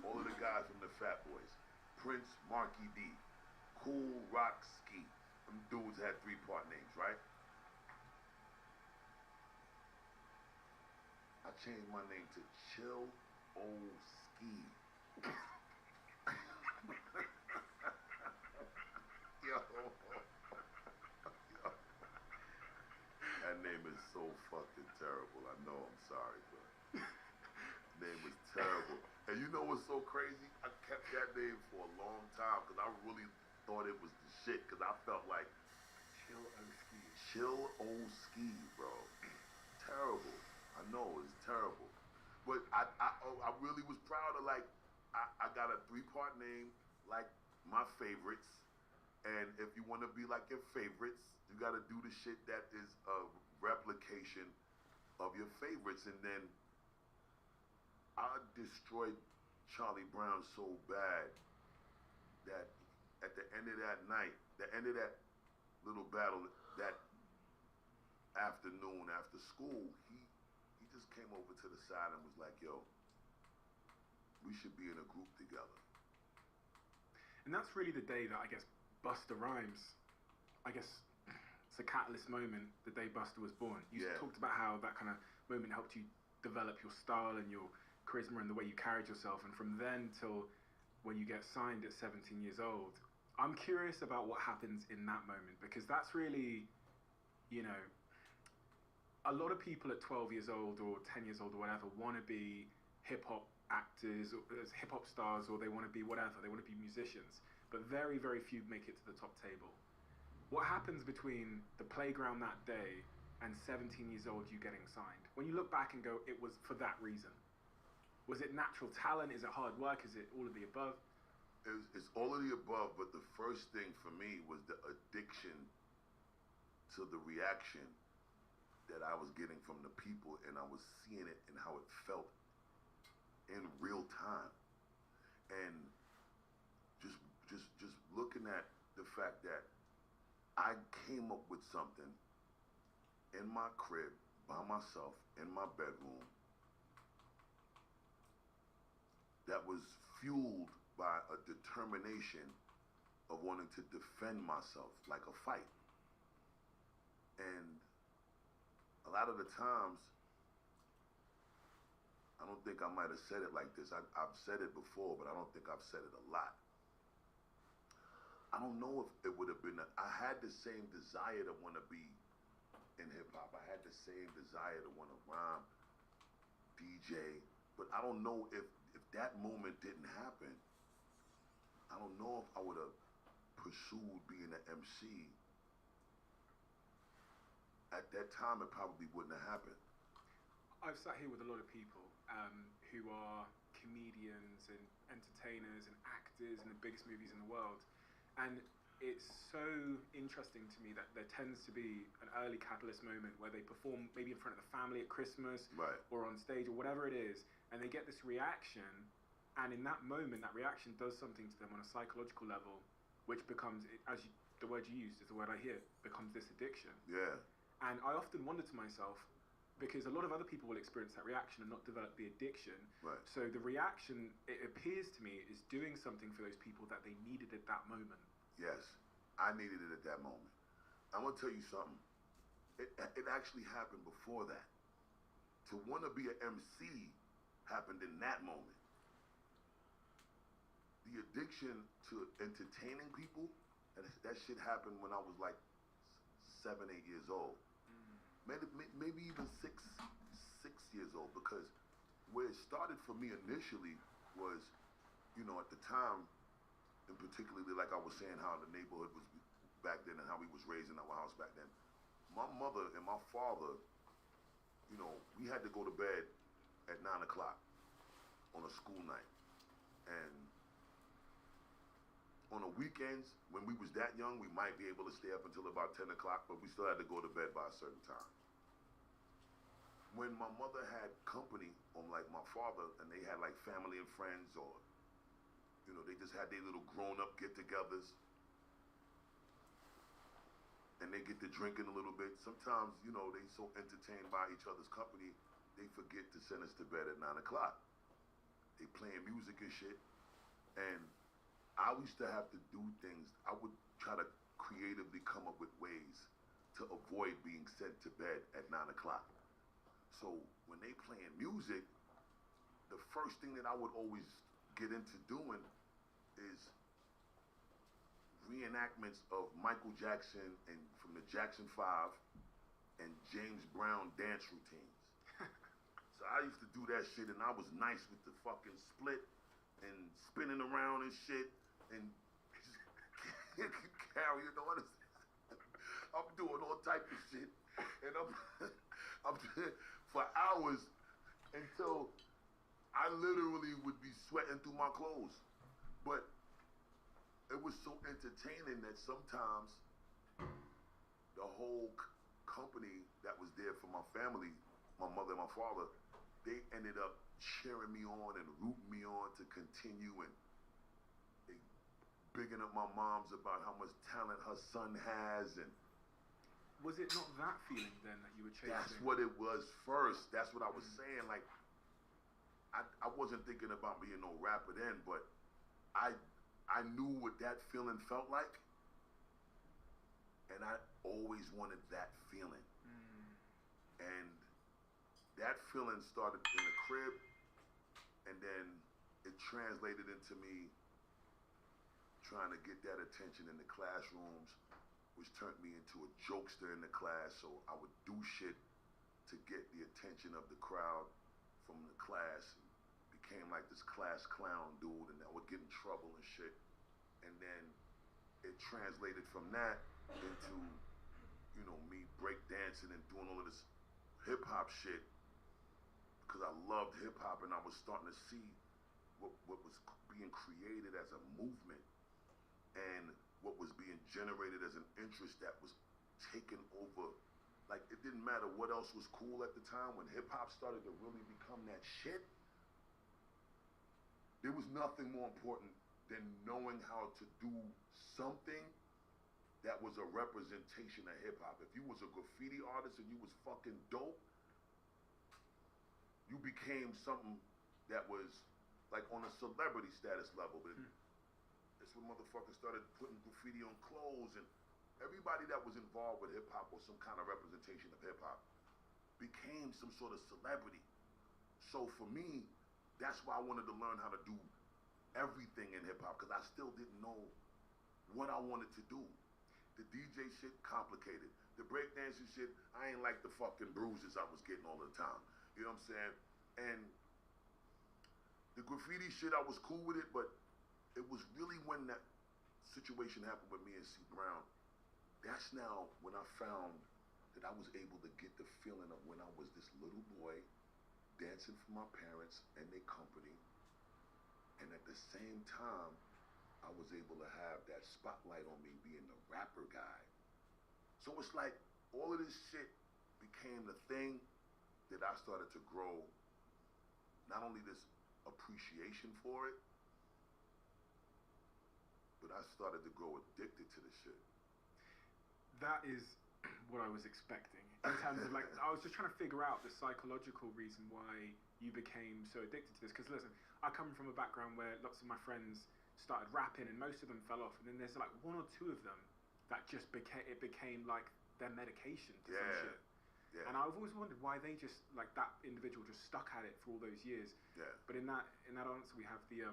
All of the guys from the Fat Boys. Prince, Marky D, Cool Rock Ski. Them dudes had 3-part names, right? I changed my name to Chill O Ski. Yo. That name is so fucking terrible. I know, I'm sorry, but name is terrible. And you know what's so crazy? I kept that name for a long time because I really thought it was the shit because I felt like Chill O Ski. Chill O Ski, bro. Terrible. I know, it's terrible. But I really was proud of, like, I got a 3-part name, like my favorites. And if you want to be like your favorites, you got to do the shit that is a replication of your favorites. And then I destroyed Charlie Brown so bad that at the end of that night, the end of that little battle, that afternoon after school, he just came over to the side and was like, yo, we should be in a group together. And that's really the day that I guess Busta Rhymes, I guess it's a catalyst moment, the day Busta was born. You talked about how that kind of moment helped you develop your style and your charisma and the way you carried yourself. And from then till when you get signed at 17 years old, I'm curious about what happens in that moment, because that's really, you know, a lot of people at 12 years old or 10 years old or whatever want to be hip-hop actors or hip-hop stars, or they want to be whatever, they want to be musicians, but very, very few make it to the top table. What happens between the playground that day and 17 years old you getting signed? When you look back and go, it was for that reason. Was it natural talent? Is it hard work? Is it all of the above? It's all of the above, but the first thing for me was the addiction to the reaction that I was getting from the people, and I was seeing it and how it felt in real time. And just looking at the fact that I came up with something in my crib by myself in my bedroom that was fueled by a determination of wanting to defend myself like a fight. And a lot of the times, I don't think I might have said it like this. I've said it before, but I don't think I've said it a lot. I don't know if it would have been, I had the same desire to want to be in hip hop. I had the same desire to want to rhyme, DJ, but I don't know if that moment didn't happen, I don't know if I would have pursued being an MC. At that time, it probably wouldn't have happened. I've sat here with a lot of people who are comedians and entertainers and actors in the biggest movies in the world. And it's so interesting to me that there tends to be an early catalyst moment where they perform maybe in front of the family at Christmas, right, or on stage or whatever it is, and they get this reaction, and in that moment that reaction does something to them on a psychological level which becomes, the word you used is the word I hear, becomes this addiction. Yeah. And I often wonder to myself, because a lot of other people will experience that reaction and not develop the addiction. Right. So the reaction, it appears to me, is doing something for those people that they needed at that moment. Yes, I needed it at that moment. I'm gonna tell you something. It actually happened before that. To want to be an MC happened in that moment. The addiction to entertaining people, that shit happened when I was like 7, 8 years old. Maybe even six years old, because where it started for me initially was, at the time, and particularly like I was saying, how the neighborhood was back then and how we was raised in our house back then. My mother and my father, we had to go to bed at 9 o'clock on a school night. And on the weekends, when we was that young, we might be able to stay up until about 10 o'clock, but we still had to go to bed by a certain time. When my mother had company on like my father, and they had like family and friends, or, they just had their little grown-up get-togethers, and they get to drinking a little bit. Sometimes, they so entertained by each other's company, they forget to send us to bed at 9 o'clock. They playing music and shit. And I used to have to do things. I would try to creatively come up with ways to avoid being sent to bed at 9 o'clock. So when they playing music, the first thing that I would always get into doing is reenactments of Michael Jackson and from the Jackson 5 and James Brown dance routines. So I used to do that shit, and I was nice with the fucking split and spinning around and shit and carrying on. I'm doing all type of shit, and I'm for hours until I literally would be sweating through my clothes. But it was so entertaining that sometimes the whole company that was there for my family, my mother and my father, they ended up cheering me on and rooting me on to continue, and they bigging up my moms about how much talent her son has. And was it not that feeling then that you were chasing? that's what it was first. That's what I was saying. Like, I wasn't thinking about being no rapper then, but I knew what that feeling felt like, and I always wanted that feeling. And that feeling started in the crib, and then it translated into me trying to get that attention in the classrooms, which turned me into a jokester in the class. So I would do shit to get the attention of the crowd from the class, and became like this class clown dude, and I would get in trouble and shit. And then it translated from that into, me break dancing and doing all of this hip hop shit, because I loved hip hop, and I was starting to see what was being created as a movement, and what was being generated as an interest that was taking over. Like, it didn't matter what else was cool at the time. When hip hop started to really become that shit, there was nothing more important than knowing how to do something that was a representation of hip hop. If you was a graffiti artist and you was fucking dope, you became something that was like on a celebrity status level. But that's when motherfuckers started putting graffiti on clothes, and everybody that was involved with hip hop or some kind of representation of hip hop became some sort of celebrity. So for me, that's why I wanted to learn how to do everything in hip hop, because I still didn't know what I wanted to do. The DJ shit, complicated. The breakdancing shit, I ain't like the fucking bruises I was getting all the time. You know what I'm saying? And the graffiti shit, I was cool with it, but it was really when that situation happened with me and C. Brown, that's now when I found that I was able to get the feeling of when I was this little boy dancing for my parents and their company, and at the same time, I was able to have that spotlight on me being the rapper guy. So it's like all of this shit became the thing that I started to grow, not only this appreciation for it, but I started to grow addicted to the shit. That is what I was expecting. In terms of, like, I was just trying to figure out the psychological reason why you became so addicted to this. Because listen, I come from a background where lots of my friends started rapping and most of them fell off. And then there's like one or two of them that just became like their medication to some shit. Yeah. And I've always wondered why they just, like, that individual just stuck at it for all those years. Yeah. But in that answer we have the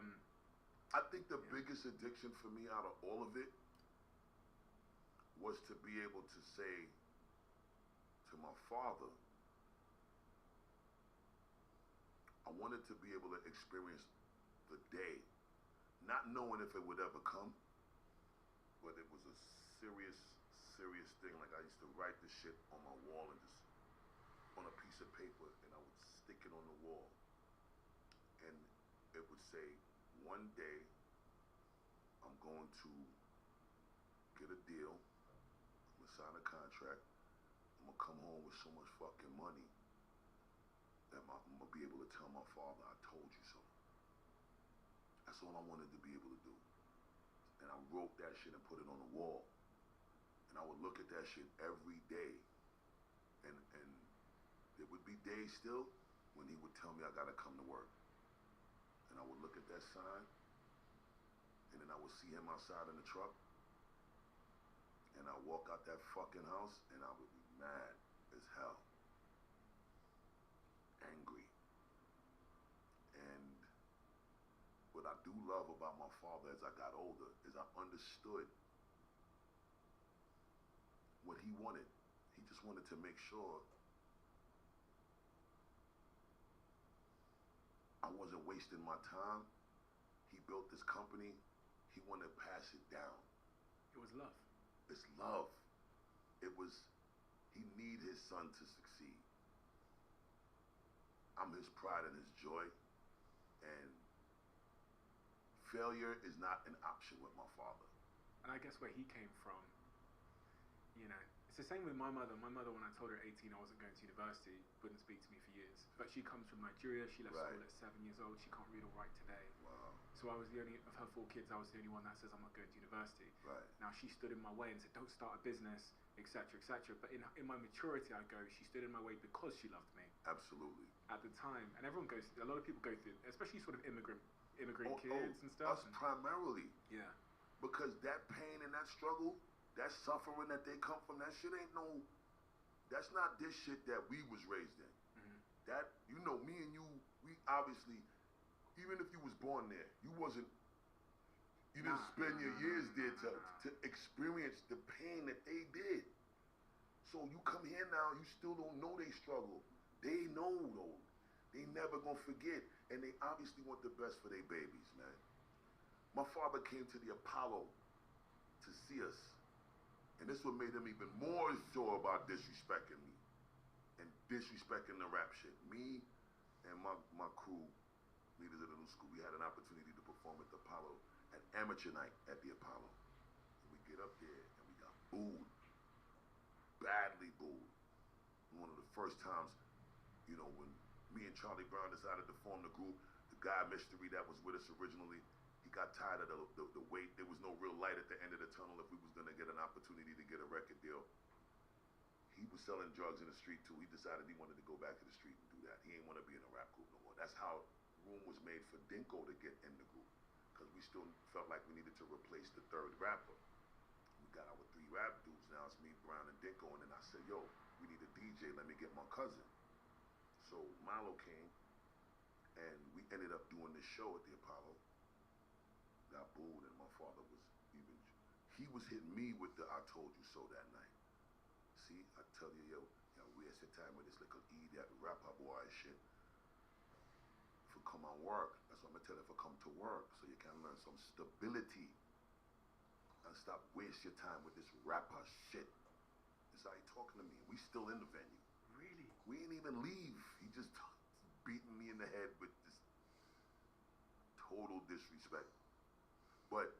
I think the biggest addiction for me out of all of it was to be able to say to my father, I wanted to be able to experience the day, not knowing if it would ever come, but it was a serious thing. Like, I used to write this shit on my wall and just on a piece of paper, and I would stick it on the wall, and it would say, one day I'm going to get a deal, I'm gonna sign a contract, I'm gonna come home with so much fucking money that I'm gonna be able to tell my father I told you so. That's all I wanted to be able to do. And I wrote that shit and put it on the wall. And I would look at that shit every day. And there would be days still when he would tell me I gotta come to work. And I would look at that sign, and then I would see him outside in the truck, and I'd walk out that fucking house, and I would be mad as hell. Angry. And what I do love about my father as I got older is I understood what he wanted. He just wanted to make sure I wasn't wasting my time. He built this company. He wanted to pass it down. it was love. It's love. It was, he needed his son to succeed. I'm his pride and his joy. And failure is not an option with my father. And I guess where he came from, you know, it's the same with my mother. My mother, when I told her at 18 I wasn't going to university, wouldn't speak to me for years. But she comes from Nigeria. She left school at 7 years old. She can't read or write today. Wow. So I was the only, of her 4 kids, I was the only one that says I'm not going to university. Right. Now she stood in my way and said, don't start a business, etc., etc. But in my maturity, I go, she stood in my way because she loved me Absolutely. at the time. And everyone goes, a lot of people go through, especially sort of immigrant kids and Us stuff. primarily. Yeah. Because that pain and that struggle, that suffering that they come from, that shit ain't no, that's not this shit that we was raised in. Mm-hmm. That, you know, me and you, we obviously, even if you was born there, you didn't spend your years there to experience the pain that they did. So you come here now, you still don't know they struggle. They know though. They never gonna forget. And they obviously want the best for their babies, man. My father came to the Apollo to see us. And this what made him even more sure about disrespecting me. And disrespecting the rap shit. Me and my crew, leaders of the new school, we had an opportunity to perform at the Apollo at amateur night at the Apollo. And we get up there and we got booed. Badly booed. One of the first times, you know, when me and Charlie Brown decided to form the group, the guy Mystery that was with us originally, he got tired of the wait. There was no real light at the end of the tunnel if we was gonna get an opportunity to get a record deal. He was selling drugs in the street too. He decided he wanted to go back to the street and do that. He ain't want to be in a rap group no more. That's how room was made for Dinko to get in the group, because we still felt like we needed to replace the third rapper. We got our 3 rap dudes now. It's me, Brown, and Dinko. And then I said, yo, we need a DJ. Let me get my cousin. So Milo came, and we ended up doing this show at the Apollo. Got booed, and my father was even, he was hitting me with the I told you so that night. See, I tell you, yo, we at the time with this little E, that rapper boy shit. For come on work, that's what I'm gonna tell you, for come to work, so you can learn some stability. And stop waste your time with this rapper shit. This how he talking to me. We still in the venue. Really? We ain't even leave. He just beating me in the head with this total disrespect. But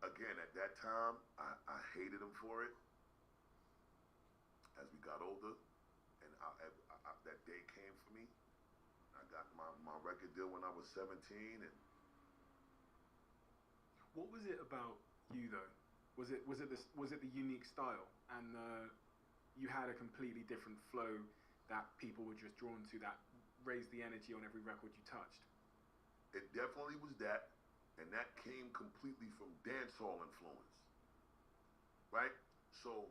again, at that time, I hated him for it. As we got older, and that day came for me. I got my record deal when I was 17, and What was it about you though? Was it the unique style and you had a completely different flow that people were just drawn to that raised the energy on every record you touched? It definitely was that, and that came completely from dancehall influence, right? So,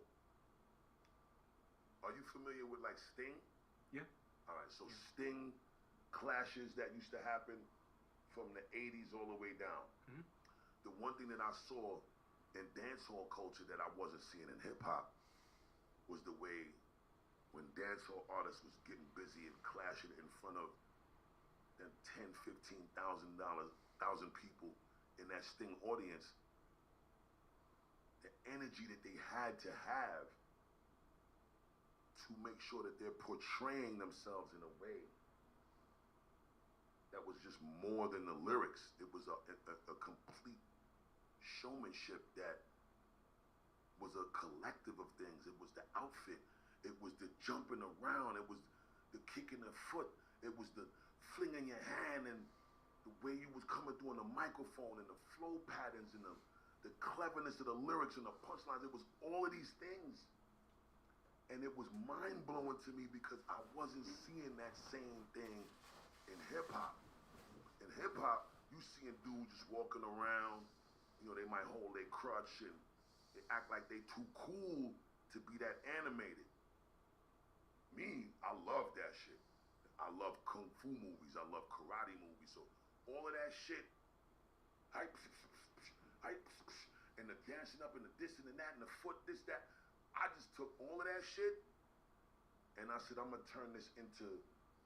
are you familiar with like Sting? Yeah. All right, so Sting clashes that used to happen from the 80s all the way down. Mhm. The one thing that I saw in dancehall culture that I wasn't seeing in hip hop was the way when dancehall artists was getting busy and clashing in front of them 10, 15,000 people in that Sting audience, the energy that they had to have to make sure that they're portraying themselves in a way that was just more than the lyrics. It was a complete showmanship that was a collective of things. It was the outfit. It was the jumping around. It was the kicking the foot. It was the flinging your hand and the way you was coming through on the microphone and the flow patterns and the cleverness of the lyrics and the punchlines. It was all of these things. And it was mind-blowing to me because I wasn't seeing that same thing in hip-hop. In hip-hop, you seeing dudes just walking around, you know, they might hold their crutch and they act like they too cool to be that animated. Me, I love that shit. I love kung fu movies. I love karate movies. So all of that shit, hype, and the dancing up and the this and the that and the foot, this, that. I just took all of that shit and I said, I'm going to turn this into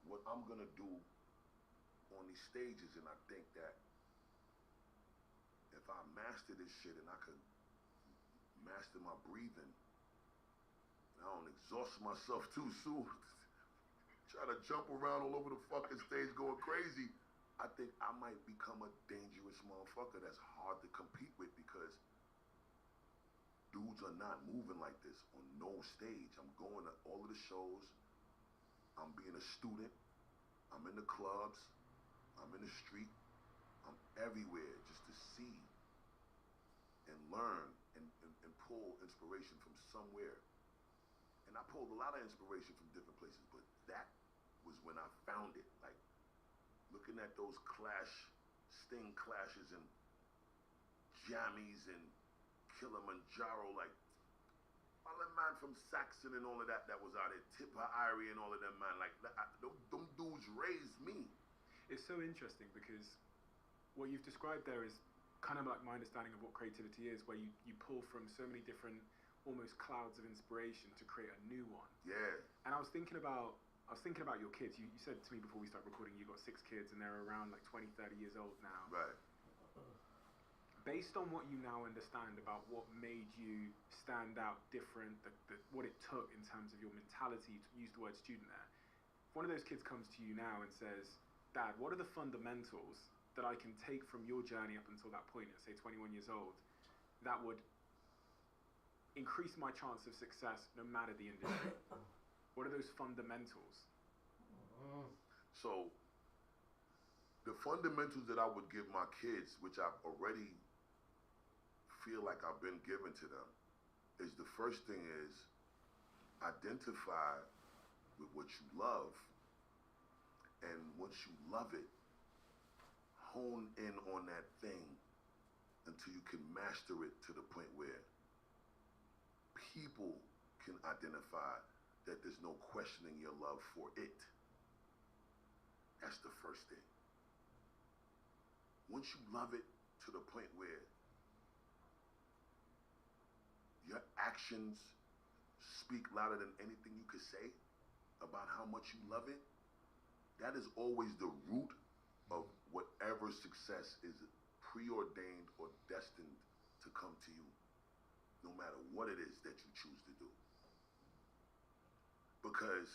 what I'm going to do on these stages. And I think that if I master this shit and I could master my breathing, and I don't exhaust myself too soon, try to jump around all over the fucking stage going crazy, I think I might become a dangerous motherfucker that's hard to compete with because dudes are not moving like this on no stage. I'm going to all of the shows. I'm being a student. I'm in the clubs. I'm in the street. I'm everywhere just to see and learn and pull inspiration from somewhere. And I pulled a lot of inspiration from different places, but that was when I found it. Like looking at those Sting clashes and jammies and Kilimanjaro, like all that man from Saxon and all of that was out there, Tipper Irie and all of them, man, like them dudes raised me. It's so interesting because what you've described there is kind of like my understanding of what creativity is, where you pull from so many different almost clouds of inspiration to create a new one. Yeah. And I was thinking about your kids. You said to me before we started recording you got 6 kids and they're around like 20, 30 years old now. Right. Based on what you now understand about what made you stand out different, what it took in terms of your mentality, to use the word student there, if one of those kids comes to you now and says, Dad, what are the fundamentals that I can take from your journey up until that point, at say 21 years old, that would increase my chance of success no matter the industry? What are those fundamentals? So, the fundamentals that I would give my kids, which I've already feel like I've been given to them, is the first thing is identify with what you love, and once you love it, hone in on that thing until you can master it to the point where people can identify that there's no questioning your love for it. That's the first thing. Once you love it to the point where your actions speak louder than anything you could say about how much you love it, that is always the root of whatever success is preordained or destined to come to you, no matter what it is that you choose to do. Because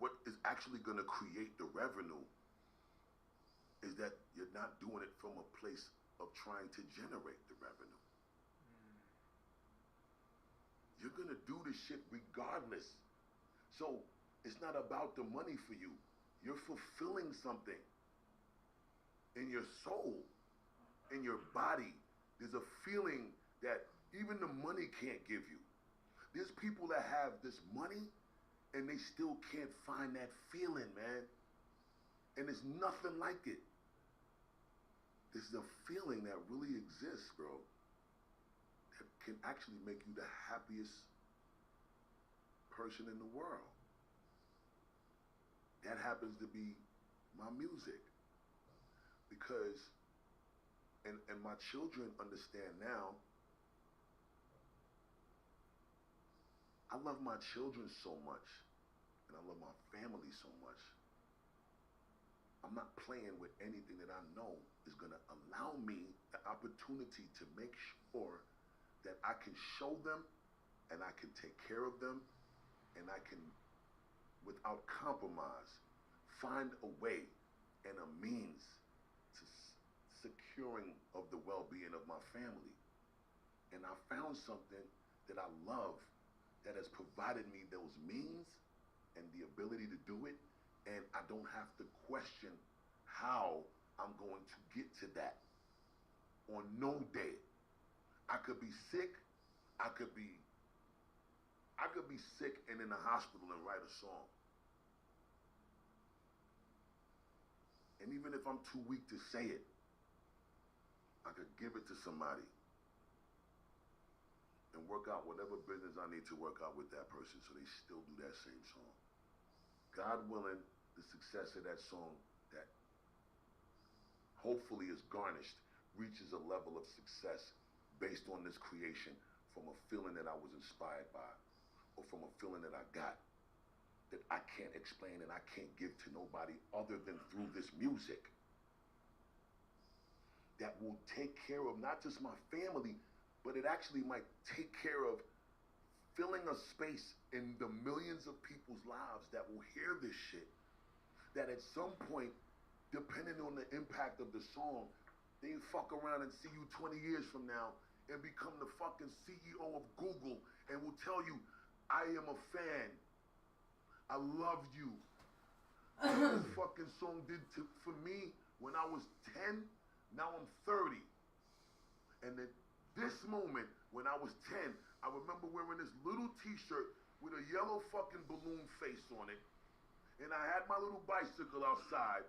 what is actually going to create the revenue is that you're not doing it from a place of trying to generate the revenue. You're going to do this shit regardless. So it's not about the money for you. You're fulfilling something in your soul in your body. There's a feeling that even the money can't give you. There's people that have this money and they still can't find that feeling, man. And it's nothing like it. This is a feeling that really exists, bro, that can actually make you the happiest person in the world. That happens to be my music. Because, and my children understand now, I love my children so much, and I love my family so much. I'm not playing with anything that I know is going to allow me the opportunity to make sure that I can show them and I can take care of them and I can, without compromise, find a way and a means to securing of the well-being of my family. And I found something that I love that has provided me those means and the ability to do it, and I don't have to question how I'm going to get to that on no day. I could be sick, I could be sick and in the hospital and write a song. And even if I'm too weak to say it, I could give it to somebody and work out whatever business I need to work out with that person so they still do that same song. God willing, the success of that song that hopefully is garnished reaches a level of success based on this creation from a feeling that I was inspired by or from a feeling that I got that I can't explain and I can't give to nobody other than through this music that will take care of not just my family, but it actually might take care of filling a space in the millions of people's lives that will hear this shit. That at some point, depending on the impact of the song, they fuck around and see you 20 years from now and become the fucking CEO of Google and will tell you, I am a fan. I loved you. What this fucking song did for me when I was 10, now I'm 30. And then this moment, when I was 10, I remember wearing this little t-shirt with a yellow fucking balloon face on it. And I had my little bicycle outside.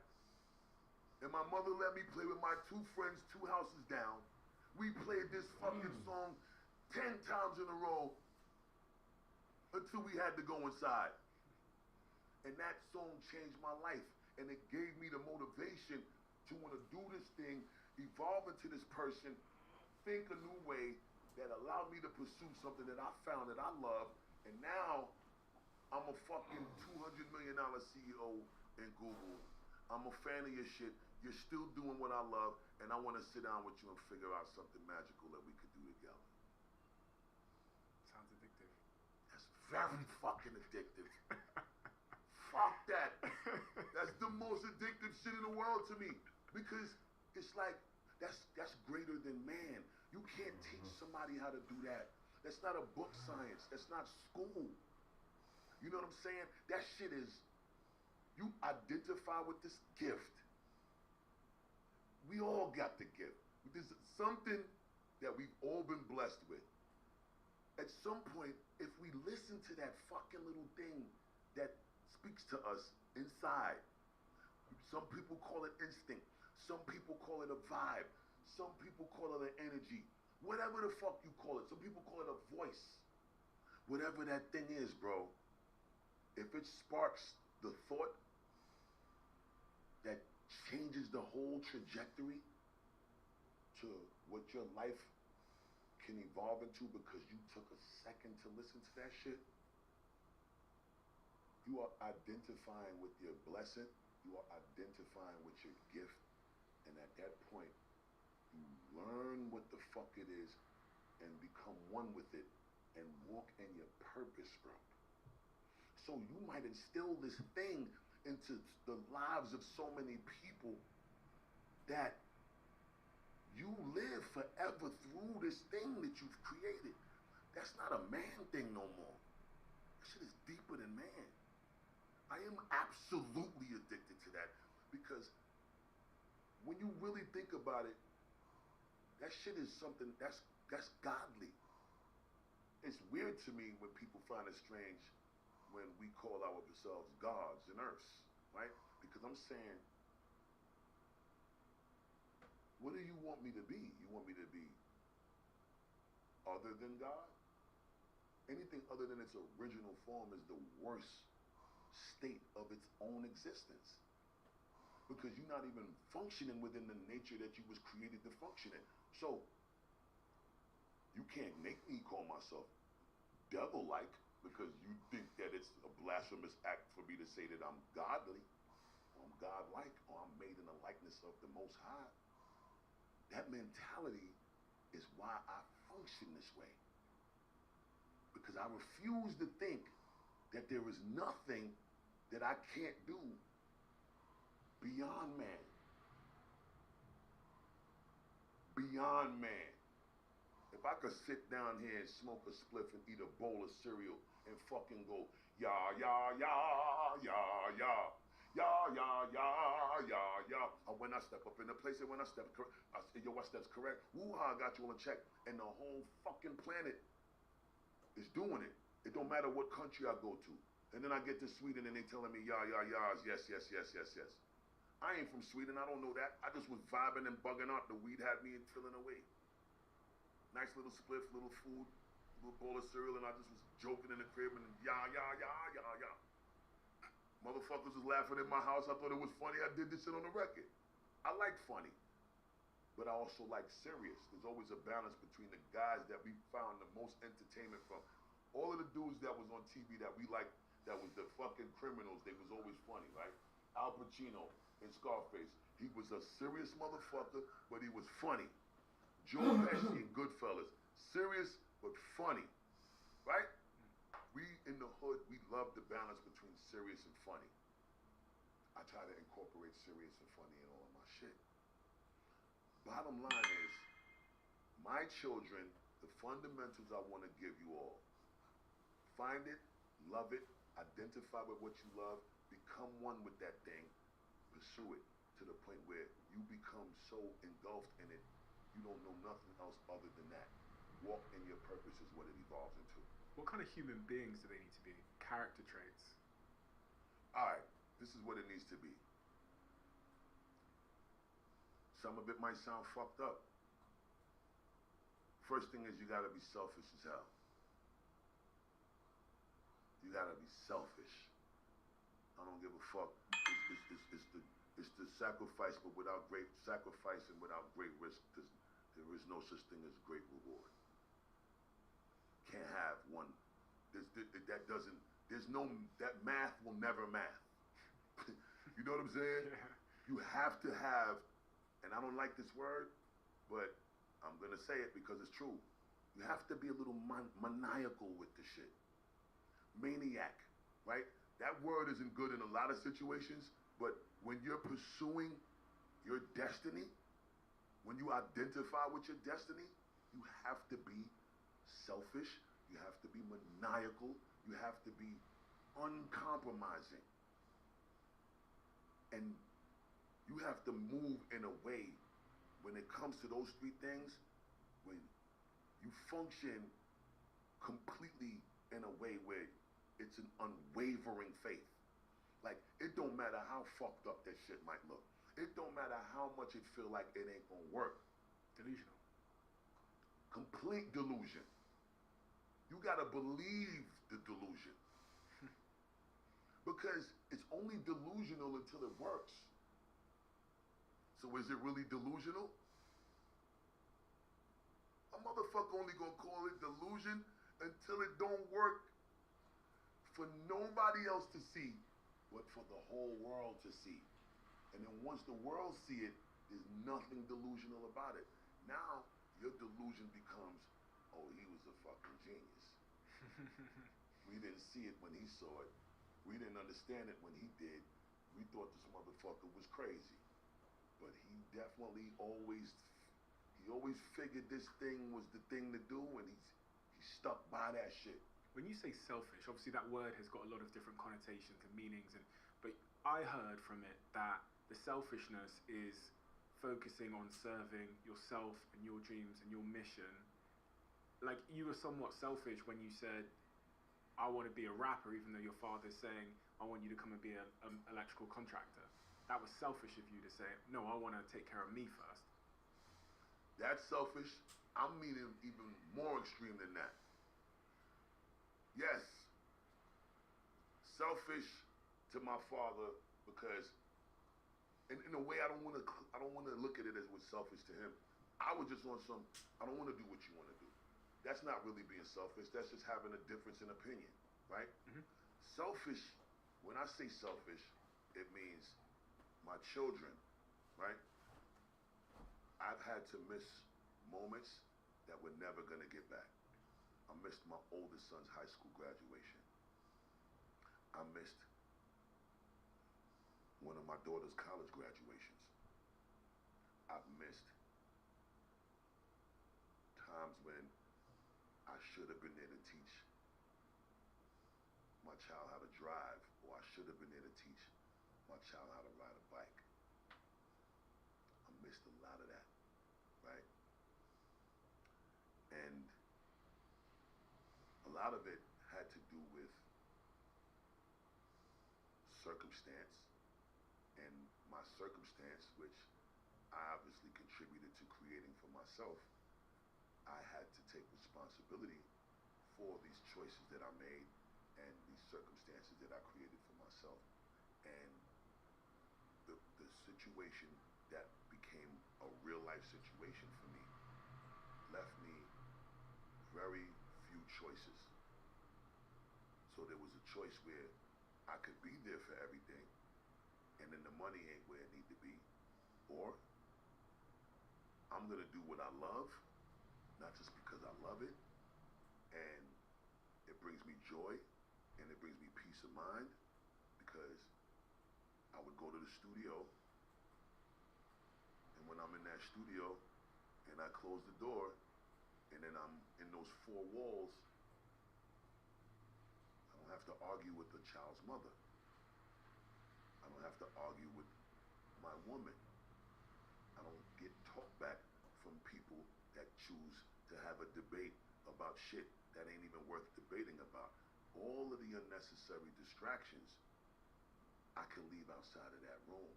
And my mother let me play with my two friends 2 houses down. We played this fucking song 10 times in a row until we had to go inside. And that song changed my life. And it gave me the motivation to want to do this thing, evolve into this person, think a new way that allowed me to pursue something that I found that I love, and now I'm a fucking $200 million CEO in Google. I'm a fan of your shit. You're still doing what I love, and I want to sit down with you and figure out something magical that we could do together. Sounds addictive. That's very fucking addictive. Fuck that. That's the most addictive shit in the world to me, because it's like, that's greater than man. You can't teach somebody how to do that. That's not a book science. That's not school. You know what I'm saying? That shit is, you identify with this gift. We all got the gift. There's something that we've all been blessed with. At some point, if we listen to that fucking little thing that speaks to us inside, some people call it instinct. Some people call it a vibe. Some people call it an energy. Whatever the fuck you call it. Some people call it a voice. Whatever that thing is, bro. If it sparks the thought that changes the whole trajectory to what your life can evolve into because you took a second to listen to that shit, you are identifying with your blessing. You are identifying with your gift. And at that point, you learn what the fuck it is and become one with it and walk in your purpose, bro. So you might instill this thing into the lives of so many people that you live forever through this thing that you've created. That's not a man thing no more. That shit is deeper than man. I am absolutely addicted to that because when you really think about it, That shit is something that's godly. It's weird to me when people find it strange when we call ourselves gods and earths, right? Because I'm saying, what do you want me to be? You want me to be other than God? Anything other than its original form is the worst state of its own existence. Because you're not even functioning within the nature that you was created to function in. So, you can't make me call myself devil-like because you think that it's a blasphemous act for me to say that I'm godly, or I'm godlike, or I'm made in the likeness of the Most High. That mentality is why I function this way. Because I refuse to think that there is nothing that I can't do beyond man. Beyond man. If I could sit down here and smoke a spliff and eat a bowl of cereal and fucking go, ya, ya, ya, ya, ya, ya, ya, ya, ya, ya. And when I step up in the place and when I step correct, I say, yo, my step's correct. Woo-ha, I got you on check. And the whole fucking planet is doing it. It don't matter what country I go to. And then I get to Sweden and they telling me, ya, ya, ya's, yes, yes, yes, yes, yes. I ain't from Sweden, I don't know that. I just was vibing and bugging out. The weed had me feeling away. Nice little spliff, little food, little bowl of cereal, and I just was joking in the crib and ya, ya, ya, ya, ya. Motherfuckers was laughing in my house. I thought it was funny. I did this shit on the record. I like funny, but I also like serious. There's always a balance between the guys that we found the most entertainment from. All of the dudes that was on TV that we liked, that was the fucking criminals, they was always funny, right? Al Pacino in Scarface. He was a serious motherfucker, but he was funny. Joe Pesci in Goodfellas. Serious, but funny. Right? We in the hood, we love the balance between serious and funny. I try to incorporate serious and funny in all of my shit. Bottom line is, my children, the fundamentals I want to give you all. Find it, love it, identify with what you love, become one with that thing, pursue it to the point where you become so engulfed in it, you don't know nothing else other than that. Walk in your purpose is what it evolves into. What kind of human beings do they need to be? Character traits. All right, this is what it needs to be. Some of it might sound fucked up. First thing is you gotta be selfish as hell. You gotta be selfish. I don't give a fuck. It's the sacrifice, but without great sacrifice and without great risk, there is no such thing as great reward. Can't have one. That math will never math. You know what I'm saying? Yeah. You have to have, and I don't like this word, but I'm gonna say it because it's true. You have to be a little maniacal with the shit. Maniac, right? That word isn't good in a lot of situations, but when you're pursuing your destiny, when you identify with your destiny, you have to be selfish, you have to be maniacal, you have to be uncompromising. And you have to move in a way, when it comes to those three things, when you function completely in a way where it's an unwavering faith. Like, it don't matter how fucked up that shit might look. It don't matter how much it feel like it ain't gonna work. Delusional. Complete delusion. You gotta believe the delusion. Because it's only delusional until it works. So is it really delusional? A motherfucker only gonna call it delusion until it don't work for nobody else to see, but for the whole world to see. And then once the world see it, there's nothing delusional about it. Now, your delusion becomes, oh, he was a fucking genius. We didn't see it when he saw it. We didn't understand it when he did. We thought this motherfucker was crazy. But he definitely always figured this thing was the thing to do, and he stuck by that shit. When you say selfish, obviously that word has got a lot of different connotations and meanings, but I heard from it that the selfishness is focusing on serving yourself and your dreams and your mission. Like, you were somewhat selfish when you said, I want to be a rapper, even though your father's saying, I want you to come and be an electrical contractor. That was selfish of you to say, no, I want to take care of me first. That's selfish. I'm meaning even more extreme than that. Yes, selfish to my father, because in a way I don't want to look at it as was selfish to him. I was just on some, I don't want to do what you want to do. That's not really being selfish. That's just having a difference in opinion, right? Mm-hmm. Selfish, when I say selfish, it means my children, right? I've had to miss moments that we're never going to get back. I missed my oldest son's high school graduation. I missed one of my daughter's college graduations. I've missed times when I should have been there to teach my child how to drive, or I should have been there to teach my child how to ride a bike. I missed a lot of that, right? And a lot of it had to do with circumstance, and my circumstance, which I obviously contributed to creating for myself, I had to take responsibility for these choices that I made and these circumstances that I created for myself. And the situation that became a real life situation for me left me very few choices. So there was a choice where I could be there for everything, and then the money ain't where it need to be. Or I'm gonna do what I love, not just because I love it, and it brings me joy, and it brings me peace of mind, because I would go to the studio, and when I'm in that studio, and I close the door, and then I'm in those four walls, I don't have to argue with the child's mother. I don't have to argue with my woman. I don't get talked back from people that choose to have a debate about shit that ain't even worth debating about. All of the unnecessary distractions I can leave outside of that room.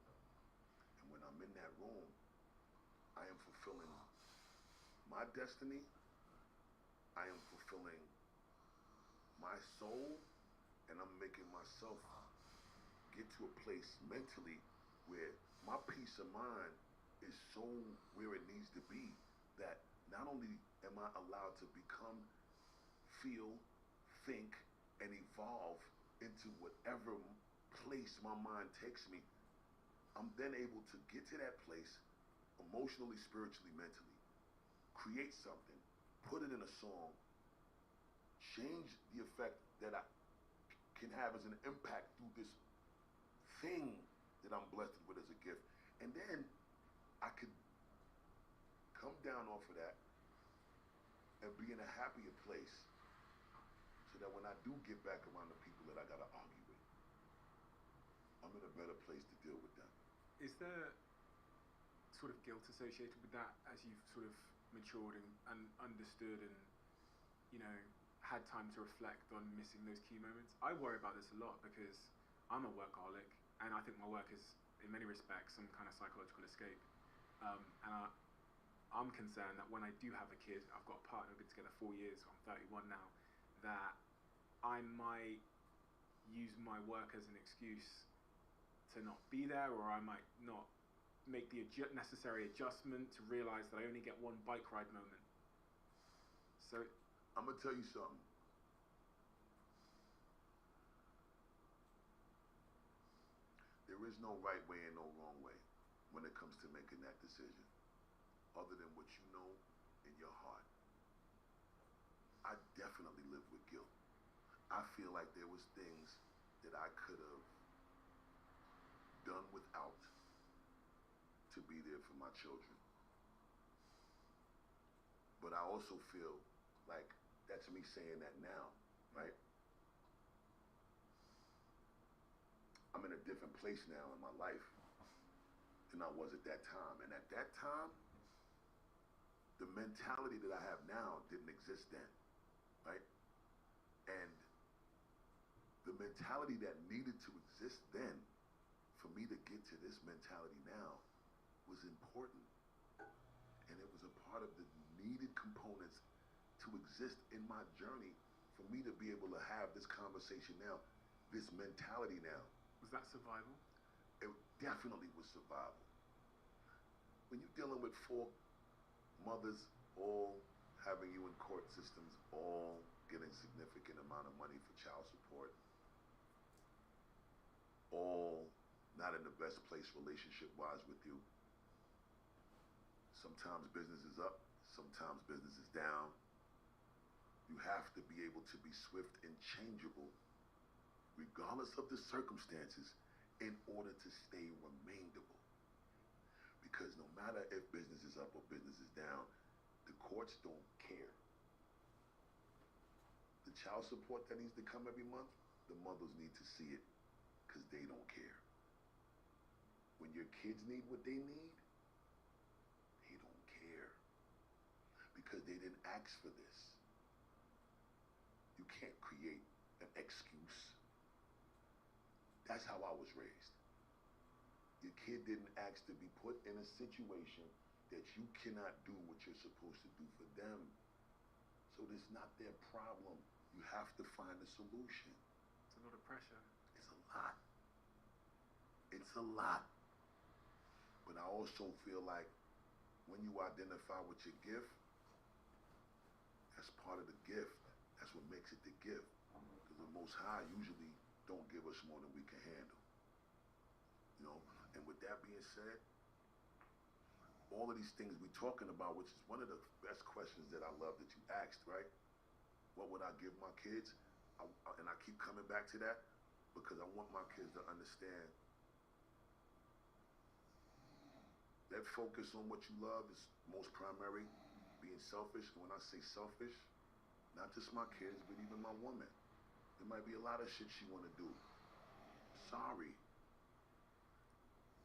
And when I'm in that room, I am fulfilling my destiny. I am fulfilling my soul, and I'm making myself get to a place mentally where my peace of mind is so where it needs to be, that not only am I allowed to become, feel, think, and evolve into whatever place my mind takes me, I'm then able to get to that place emotionally, spiritually, mentally, create something, put it in a song, change the effect that I can have as an impact through this thing that I'm blessed with as a gift. And then I could come down off of that and be in a happier place, so that when I do get back around the people that I gotta argue with, I'm in a better place to deal with them. Is there sort of guilt associated with that as you've sort of matured and understood and, you know, had time to reflect on missing those key moments? I worry about this a lot because I'm a workaholic, and I think my work is, in many respects, some kind of psychological escape. I'm concerned that when I do have a kid, I've got a partner, we've been together 4 years, I'm 31 now, that I might use my work as an excuse to not be there, or I might not make the necessary adjustment to realize that I only get one bike ride moment. So I'm gonna tell you something. There is no right way and no wrong way when it comes to making that decision, other than what you know in your heart. I definitely live with guilt. I feel like there was things that I could have done without to be there for my children. But I also feel like that's me saying that now, right? I'm in a different place now in my life than I was at that time. And at that time, the mentality that I have now didn't exist then, right? And the mentality that needed to exist then for me to get to this mentality now was important. And it was a part of the needed components to exist in my journey for me to be able to have this conversation now, this mentality now. Was that survival? It definitely was survival. When you're dealing with 4 mothers all having you in court systems, all getting significant amount of money for child support, all not in the best place relationship-wise with you. Sometimes business is up, sometimes business is down. You have to be able to be swift and changeable, regardless of the circumstances, in order to stay remainable. Because no matter if business is up or business is down, the courts don't care. The child support that needs to come every month, the mothers need to see it because they don't care. When your kids need what they need, they don't care because they didn't ask for this. You can't create an excuse. That's how I was raised. Your kid didn't ask to be put in a situation that you cannot do what you're supposed to do for them. So it's not their problem. You have to find a solution. It's a lot of pressure. It's a lot. It's a lot. But I also feel like when you identify with your gift, that's part of the gift. That's what makes it the gift. Because the Most High usually don't give us more than we can handle. You know, and with that being said, all of these things we're talking about, which is one of the best questions that I love that you asked, right? What would I give my kids? And I keep coming back to that because I want my kids to understand that focus on what you love is most primary, being selfish. And when I say selfish, not just my kids, but even my woman. There might be a lot of shit she want to do. Sorry.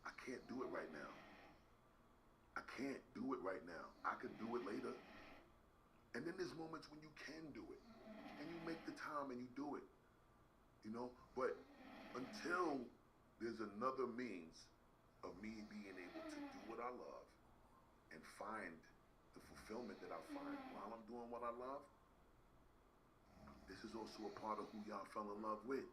I can't do it right now. I can't do it right now. I could do it later. And then there's moments when you can do it. And you make the time and you do it. You know? But until there's another means of me being able to do what I love and find the fulfillment that I find while I'm doing what I love, this is also a part of who y'all fell in love with.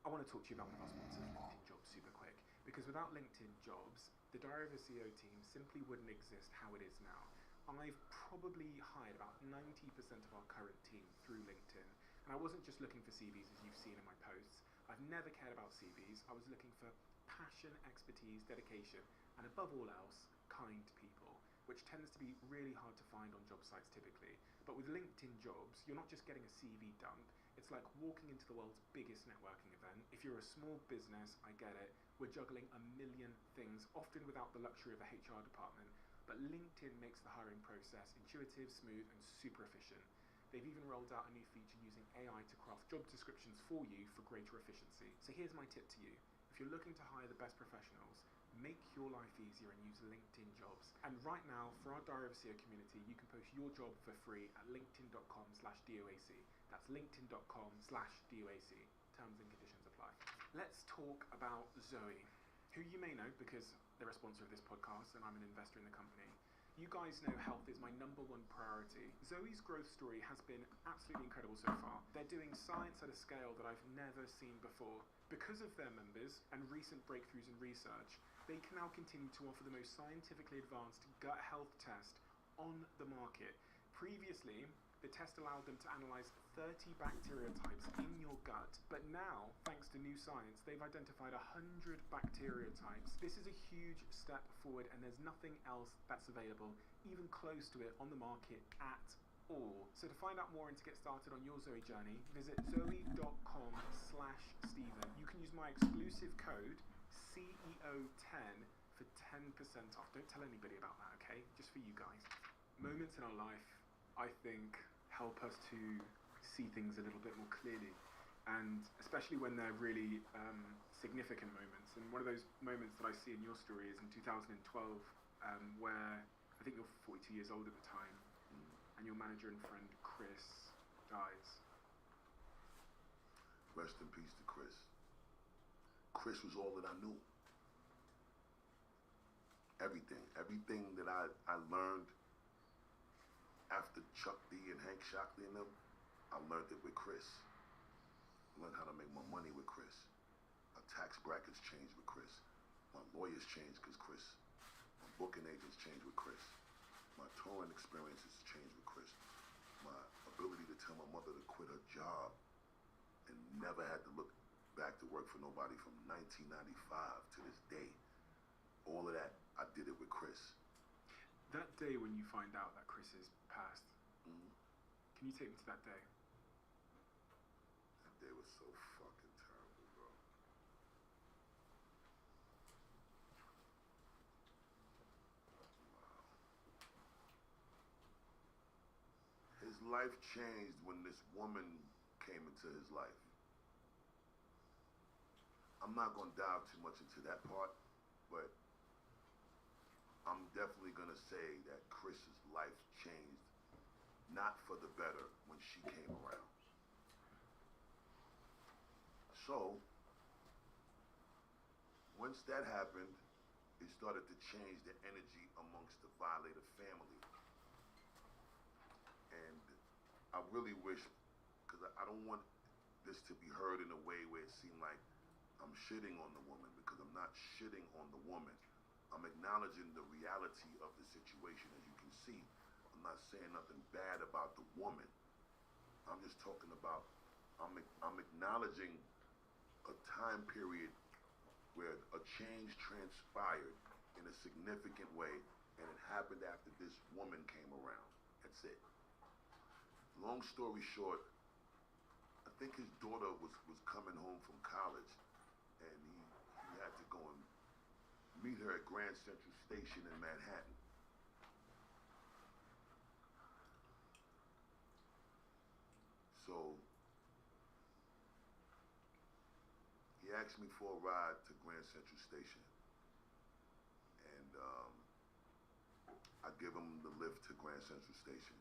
I want to talk to you about one of our sponsors, LinkedIn Jobs, super quick. Because without LinkedIn Jobs, the Diary of a CEO team simply wouldn't exist how it is now. I've probably hired about 90% of our current team through LinkedIn. And I wasn't just looking for CVs as you've seen in my posts. I've never cared about CVs. I was looking for passion, expertise, dedication, and above all else, kind people, which tends to be really hard to find on job sites typically. But with LinkedIn Jobs, you're not just getting a CV dump. It's like walking into the world's biggest networking event. If you're a small business, I get it. We're juggling a million things, often without the luxury of a HR department. But LinkedIn makes the hiring process intuitive, smooth, and super efficient. They've even rolled out a new feature using AI to craft job descriptions for you for greater efficiency. So here's my tip to you. If you're looking to hire the best professionals, make your life easier and use LinkedIn Jobs. And right now, for our Diary of a CEO community, you can post your job for free at linkedin.com/DOAC. That's linkedin.com/DOAC. Terms and conditions apply. Let's talk about Zoe, who you may know because they're a sponsor of this podcast and I'm an investor in the company. You guys know health is my #1 priority. Zoe's growth story has been absolutely incredible so far. They're doing science at a scale that I've never seen before. Because of their members and recent breakthroughs in research, they can now continue to offer the most scientifically advanced gut health test on the market. Previously, the test allowed them to analyze 30 bacteria types in your gut, but now, thanks to new science, they've identified 100 bacteria types. This is a huge step forward, and there's nothing else that's available, even close to it, on the market at all. So to find out more and to get started on your Zoe journey, visit zoe.com/Stephen. You can use my exclusive code CEO10 for 10% off. Don't tell anybody about that, okay? Just for you guys. Moments in our life, I think, help us to see things a little bit more clearly. and especially when they're really significant moments. And one of those moments that I see in your story is in 2012, where I think you're 42 years old at the time, and your manager and friend Chris dies. Rest in peace to Chris. Chris was all that I knew. Everything that I learned after Chuck D and Hank Shockley and them, I learned it with Chris. I learned how to make my money with Chris. My tax brackets changed with Chris. My lawyers changed because Chris. My booking agents changed with Chris. My touring experiences changed with Chris. My ability to tell my mother to quit her job and never had to look back to work for nobody from 1995 to this day. All of that, I did it with Chris. That day when you find out that Chris has passed, can you take me to that day? That day was so fucking terrible, bro. Wow. His life changed when this woman came into his life. I'm not gonna dive too much into that part, but I'm definitely gonna say that Chris's life changed, not for the better, when she came around. So, once that happened, it started to change the energy amongst the Violator family. And I really wish, because I don't want this to be heard in a way where it seemed like I'm shitting on the woman, because I'm not shitting on the woman. I'm acknowledging the reality of the situation. As you can see, I'm not saying nothing bad about the woman. I'm just talking about, I'm acknowledging a time period where a change transpired in a significant way, and it happened after this woman came around. That's it. Long story short, I think his daughter was coming home from college, and he had to go and meet her at Grand Central Station in Manhattan. So he asked me for a ride to Grand Central Station, and I give him the lift to Grand Central Station,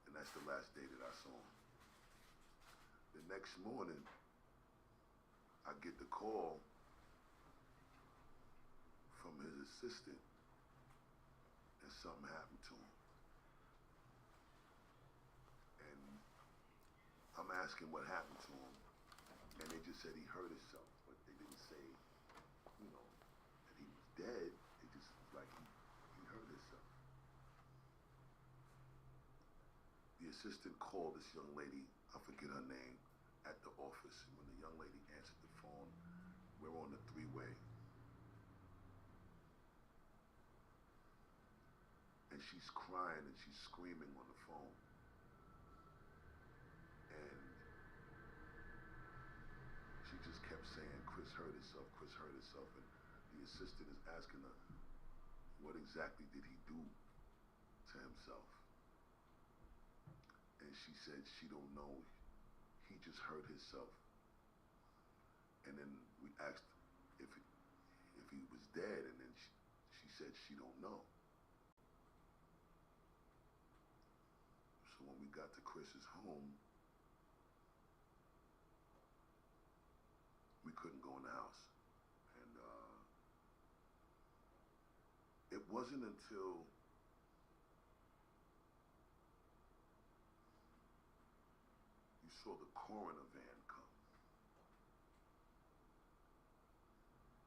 and that's the last day that I saw him. The next morning, I get the call from his assistant that something happened to him. And I'm asking what happened to him, and they just said he hurt himself, but they didn't say, that he was dead. They just was like he hurt himself. The assistant called this young lady, I forget her name, at the office. And when the young lady answered the phone, we're on the three-way. And she's crying and she's screaming on the phone. And she just kept saying, Chris hurt himself, Chris hurt himself. And the assistant is asking her, what exactly did he do to himself? And she said she don't know. He just hurt himself. And then we asked if he was dead, and then she said she don't know. So when we got to Chris's home, we couldn't go in the house. And it wasn't until you saw the coroner van come.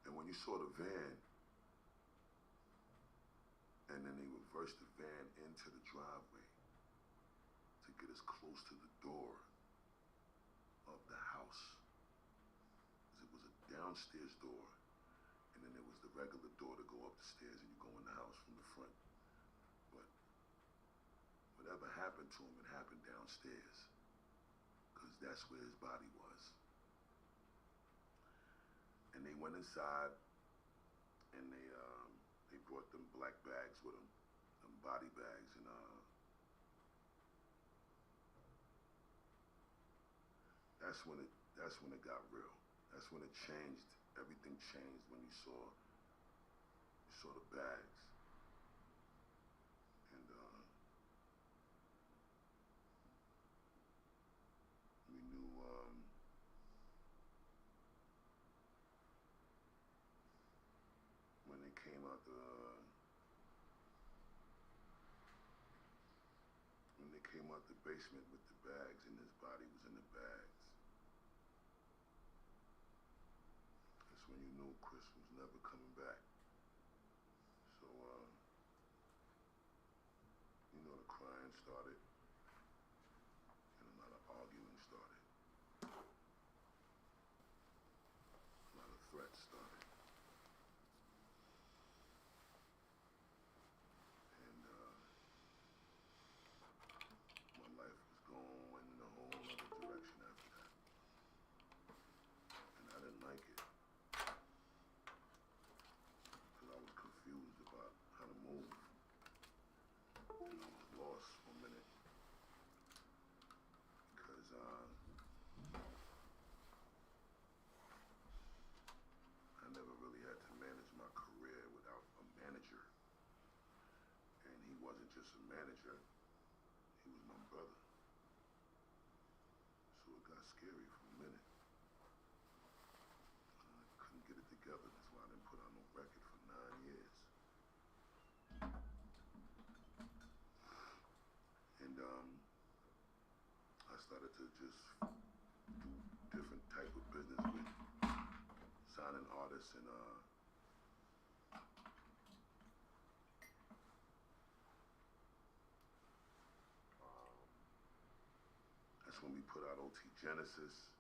And when you saw the van, and then they reversed the van into the driveway to get us close to the door of the house. It was a downstairs door, and then there was the regular door to go up the stairs, and you go in the house from the front. But whatever happened to him, it happened downstairs, because that's where his body was. And they went inside, and they brought them black bags with them, them body bags, and that's when it got real. That's when it changed. Everything changed when you saw the bags. And we knew when they came out the basement with the bags and his body was in the bags. That's when you knew Chris was never coming back. So the crying started and a lot of arguing started. A lot of threats started. And my life was going in a whole other direction after that. And I didn't like it. Because I was confused about how to move. And I was lost for a minute. Because I never really had to manage my career without a manager. And he wasn't just a manager, he was my brother. So it got scary for a minute. I couldn't get it together, that's why I didn't put out no record for 9 years. And I started to just do different type of business with signing artists and that's when we put out OT Genesis.